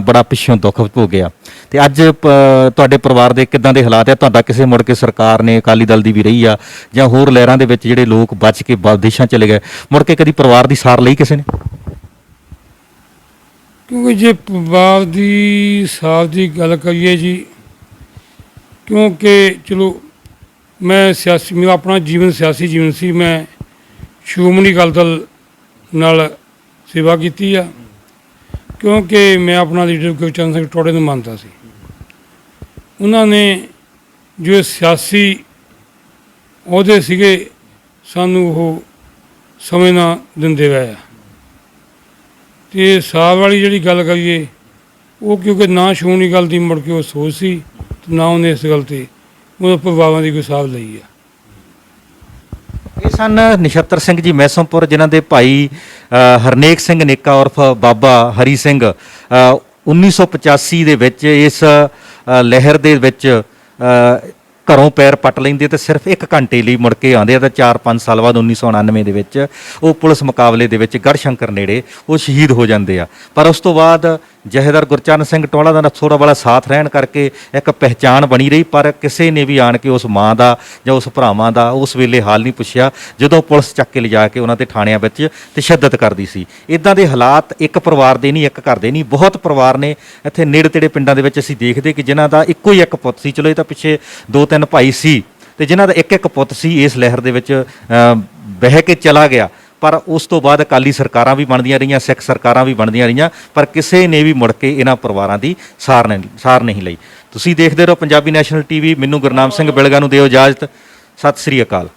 ਬੜਾ ਪਿੱਛੋਂ ਦੁੱਖ ਭੋਗਿਆ, ਅਤੇ ਅੱਜ ਤੁਹਾਡੇ ਪਰਿਵਾਰ ਦੇ ਕਿੱਦਾਂ ਦੇ ਹਾਲਾਤ ਆ? ਤੁਹਾਡਾ ਕਿਸੇ ਮੁੜ ਕੇ ਸਰਕਾਰ ਨੇ ਅਕਾਲੀ ਦਲ ਦੀ ਵੀ ਰਹੀ ਆ ਜਾਂ ਹੋਰ ਲਹਿਰਾਂ ਦੇ ਵਿੱਚ ਜਿਹੜੇ ਲੋਕ ਬਚ ਕੇ ਵਿਦੇਸ਼ਾਂ ਚਲੇ ਗਏ, ਮੁੜ ਕੇ ਕਦੀ ਪਰਿਵਾਰ ਦੀ ਸਾਰ ਲਈ ਕਿਸੇ ਨੇ? ਕਿਉਂਕਿ ਜੇ ਪਰਿਵਾਰ ਦੀ ਸਾਰ ਦੀ ਗੱਲ ਕਰੀਏ ਜੀ, ਕਿਉਂਕਿ ਚਲੋ ਮੈਂ ਸਿਆਸੀ, ਮੇਰਾ ਆਪਣਾ ਜੀਵਨ ਸਿਆਸੀ ਜੀਵਨ ਸੀ। ਮੈਂ ਸ਼੍ਰੋਮਣੀ ਅਕਾਲੀ ਦਲ ਨਾਲ ਸੇਵਾ ਕੀਤੀ ਆ, ਕਿਉਂਕਿ ਮੈਂ ਆਪਣਾ ਲੀਡਰ ਗੁਰਚਰਨ ਸਿੰਘ ਟੌਹੜੇ ਨੂੰ ਮੰਨਦਾ ਸੀ। ਉਹਨਾਂ ਨੇ ਜੋ ਸਿਆਸੀ ਅਹੁਦੇ ਸੀਗੇ ਸਾਨੂੰ ਉਹ ਸਮੇਂ ਨਾ ਦਿੰਦੇ ਰਹੇ ਆ। ਅਤੇ ਸਾਲ ਵਾਲੀ ਜਿਹੜੀ ਗੱਲ ਕਰੀਏ, ਉਹ ਕਿਉਂਕਿ ਨਾ ਛੂਹਣ ਗੱਲ ਦੀ ਮੁੜ ਕੇ ਉਹ ਸੋਚ ਸੀ ਤੇ ਨਾ ਉਹਨੇ ਇਸ ਗੱਲ 'ਤੇ ਉਹਦੇ ਪ੍ਰਭਾਵਾਂ ਦੀ ਕੋਈ ਹਿਸਾਬ ਲਈ ਆ। ਇਹ ਸਨ ਨਛੱਤਰ ਸਿੰਘ ਜੀ ਮੈਸੋਂਪੁਰ, ਜਿਨ੍ਹਾਂ ਦੇ ਭਾਈ ਹਰਨੇਕ ਸਿੰਘ ਨੇਕਾ ਉਰਫ ਬਾਬਾ ਹਰੀ ਸਿੰਘ 1985 ਦੇ ਵਿੱਚ ਇਸ ਲਹਿਰ ਦੇ ਵਿੱਚ ਘਰੋਂ ਪੈਰ ਪੱਟ ਲੈਂਦੇ ਤੇ ਸਿਰਫ 1 ਘੰਟੇ ਲਈ ਮੁੜ ਕੇ ਆਉਂਦੇ ਆ। ਤਾਂ 4-5 ਸਾਲ ਬਾਅਦ 1999 ਦੇ ਵਿੱਚ ਉਹ ਪੁਲਿਸ ਮੁਕਾਬਲੇ ਦੇ ਵਿੱਚ ਗੜ੍ਹਸ਼ੰਕਰ ਨੇੜੇ ਉਹ ਸ਼ਹੀਦ ਹੋ ਜਾਂਦੇ ਆ। ਪਰ ਉਸ ਤੋਂ ਬਾਅਦ ਜਥੇਦਾਰ ਗੁਰਚਰਨ ਸਿੰਘ ਟੋਲਾ ਦਾ ਥੋੜ੍ਹਾ ਬੜਾ ਸਾਥ ਰਹਿਣ ਕਰਕੇ ਇੱਕ ਪਹਿਚਾਣ ਬਣੀ ਰਹੀ, ਪਰ ਕਿਸੇ ਨੇ ਵੀ ਆਣ ਕੇ ਉਸ ਮਾਂ ਦਾ ਜਾਂ ਉਸ ਭਰਾਵਾਂ ਦਾ ਉਸ ਵੇਲੇ ਹਾਲ ਨਹੀਂ ਪੁੱਛਿਆ ਜਦੋਂ ਪੁਲਿਸ ਚੱਕ ਕੇ ਲਿਜਾ ਕੇ ਉਹਨਾਂ ਤੇ ਥਾਣਿਆਂ ਵਿੱਚ ਤਸ਼ੱਦਦ ਕਰਦੀ ਸੀ। ਇੱਦਾਂ ਦੇ ਹਾਲਾਤ ਇੱਕ ਪਰਿਵਾਰ ਦੇ ਨਹੀਂ, ਇੱਕ ਘਰ ਦੇ ਨਹੀਂ, ਬਹੁਤ ਪਰਿਵਾਰ ਨੇ ਇੱਥੇ ਨੇੜੇ ਤੇੜੇ ਪਿੰਡਾਂ ਦੇ ਵਿੱਚ ਅਸੀਂ ਦੇਖਦੇ ਕਿ ਜਿਨ੍ਹਾਂ ਦਾ ਇੱਕੋ ਹੀ ਇੱਕ ਪੁੱਤ ਸੀ। ਚਲੋ ਇਹ ਤਾਂ ਪਿੱਛੇ 2-3 ਭਾਈ ਸੀ ਤੇ ਜਿਨ੍ਹਾਂ ਦਾ ਇੱਕ ਪੁੱਤ ਸੀ ਇਸ ਲਹਿਰ ਦੇ ਵਿੱਚ ਬਹਿ ਕੇ ਚਲਾ ਗਿਆ। ਪਰ ਉਸ ਤੋਂ ਬਾਅਦ ਅਕਾਲੀ ਸਰਕਾਰਾਂ ਵੀ ਬਣਦੀਆਂ ਰਹੀਆਂ, ਸਿੱਖ ਸਰਕਾਰਾਂ ਵੀ ਬਣਦੀਆਂ ਰਹੀਆਂ, ਪਰ ਕਿਸੇ ਨੇ ਵੀ ਮੁੜ ਕੇ ਇਹਨਾਂ ਪਰਿਵਾਰਾਂ ਦੀ ਸਾਰ ਨਹੀਂ ਲਈ। ਤੁਸੀਂ ਦੇਖਦੇ ਰਹੋ ਪੰਜਾਬੀ ਨੈਸ਼ਨਲ ਟੀਵੀ। ਮੈਨੂੰ ਗੁਰਨਾਮ ਸਿੰਘ ਬਿਲਗਾ ਨੂੰ ਦਿਓ ਇਜਾਜ਼ਤ। ਸਤਿ ਸ੍ਰੀ ਅਕਾਲ।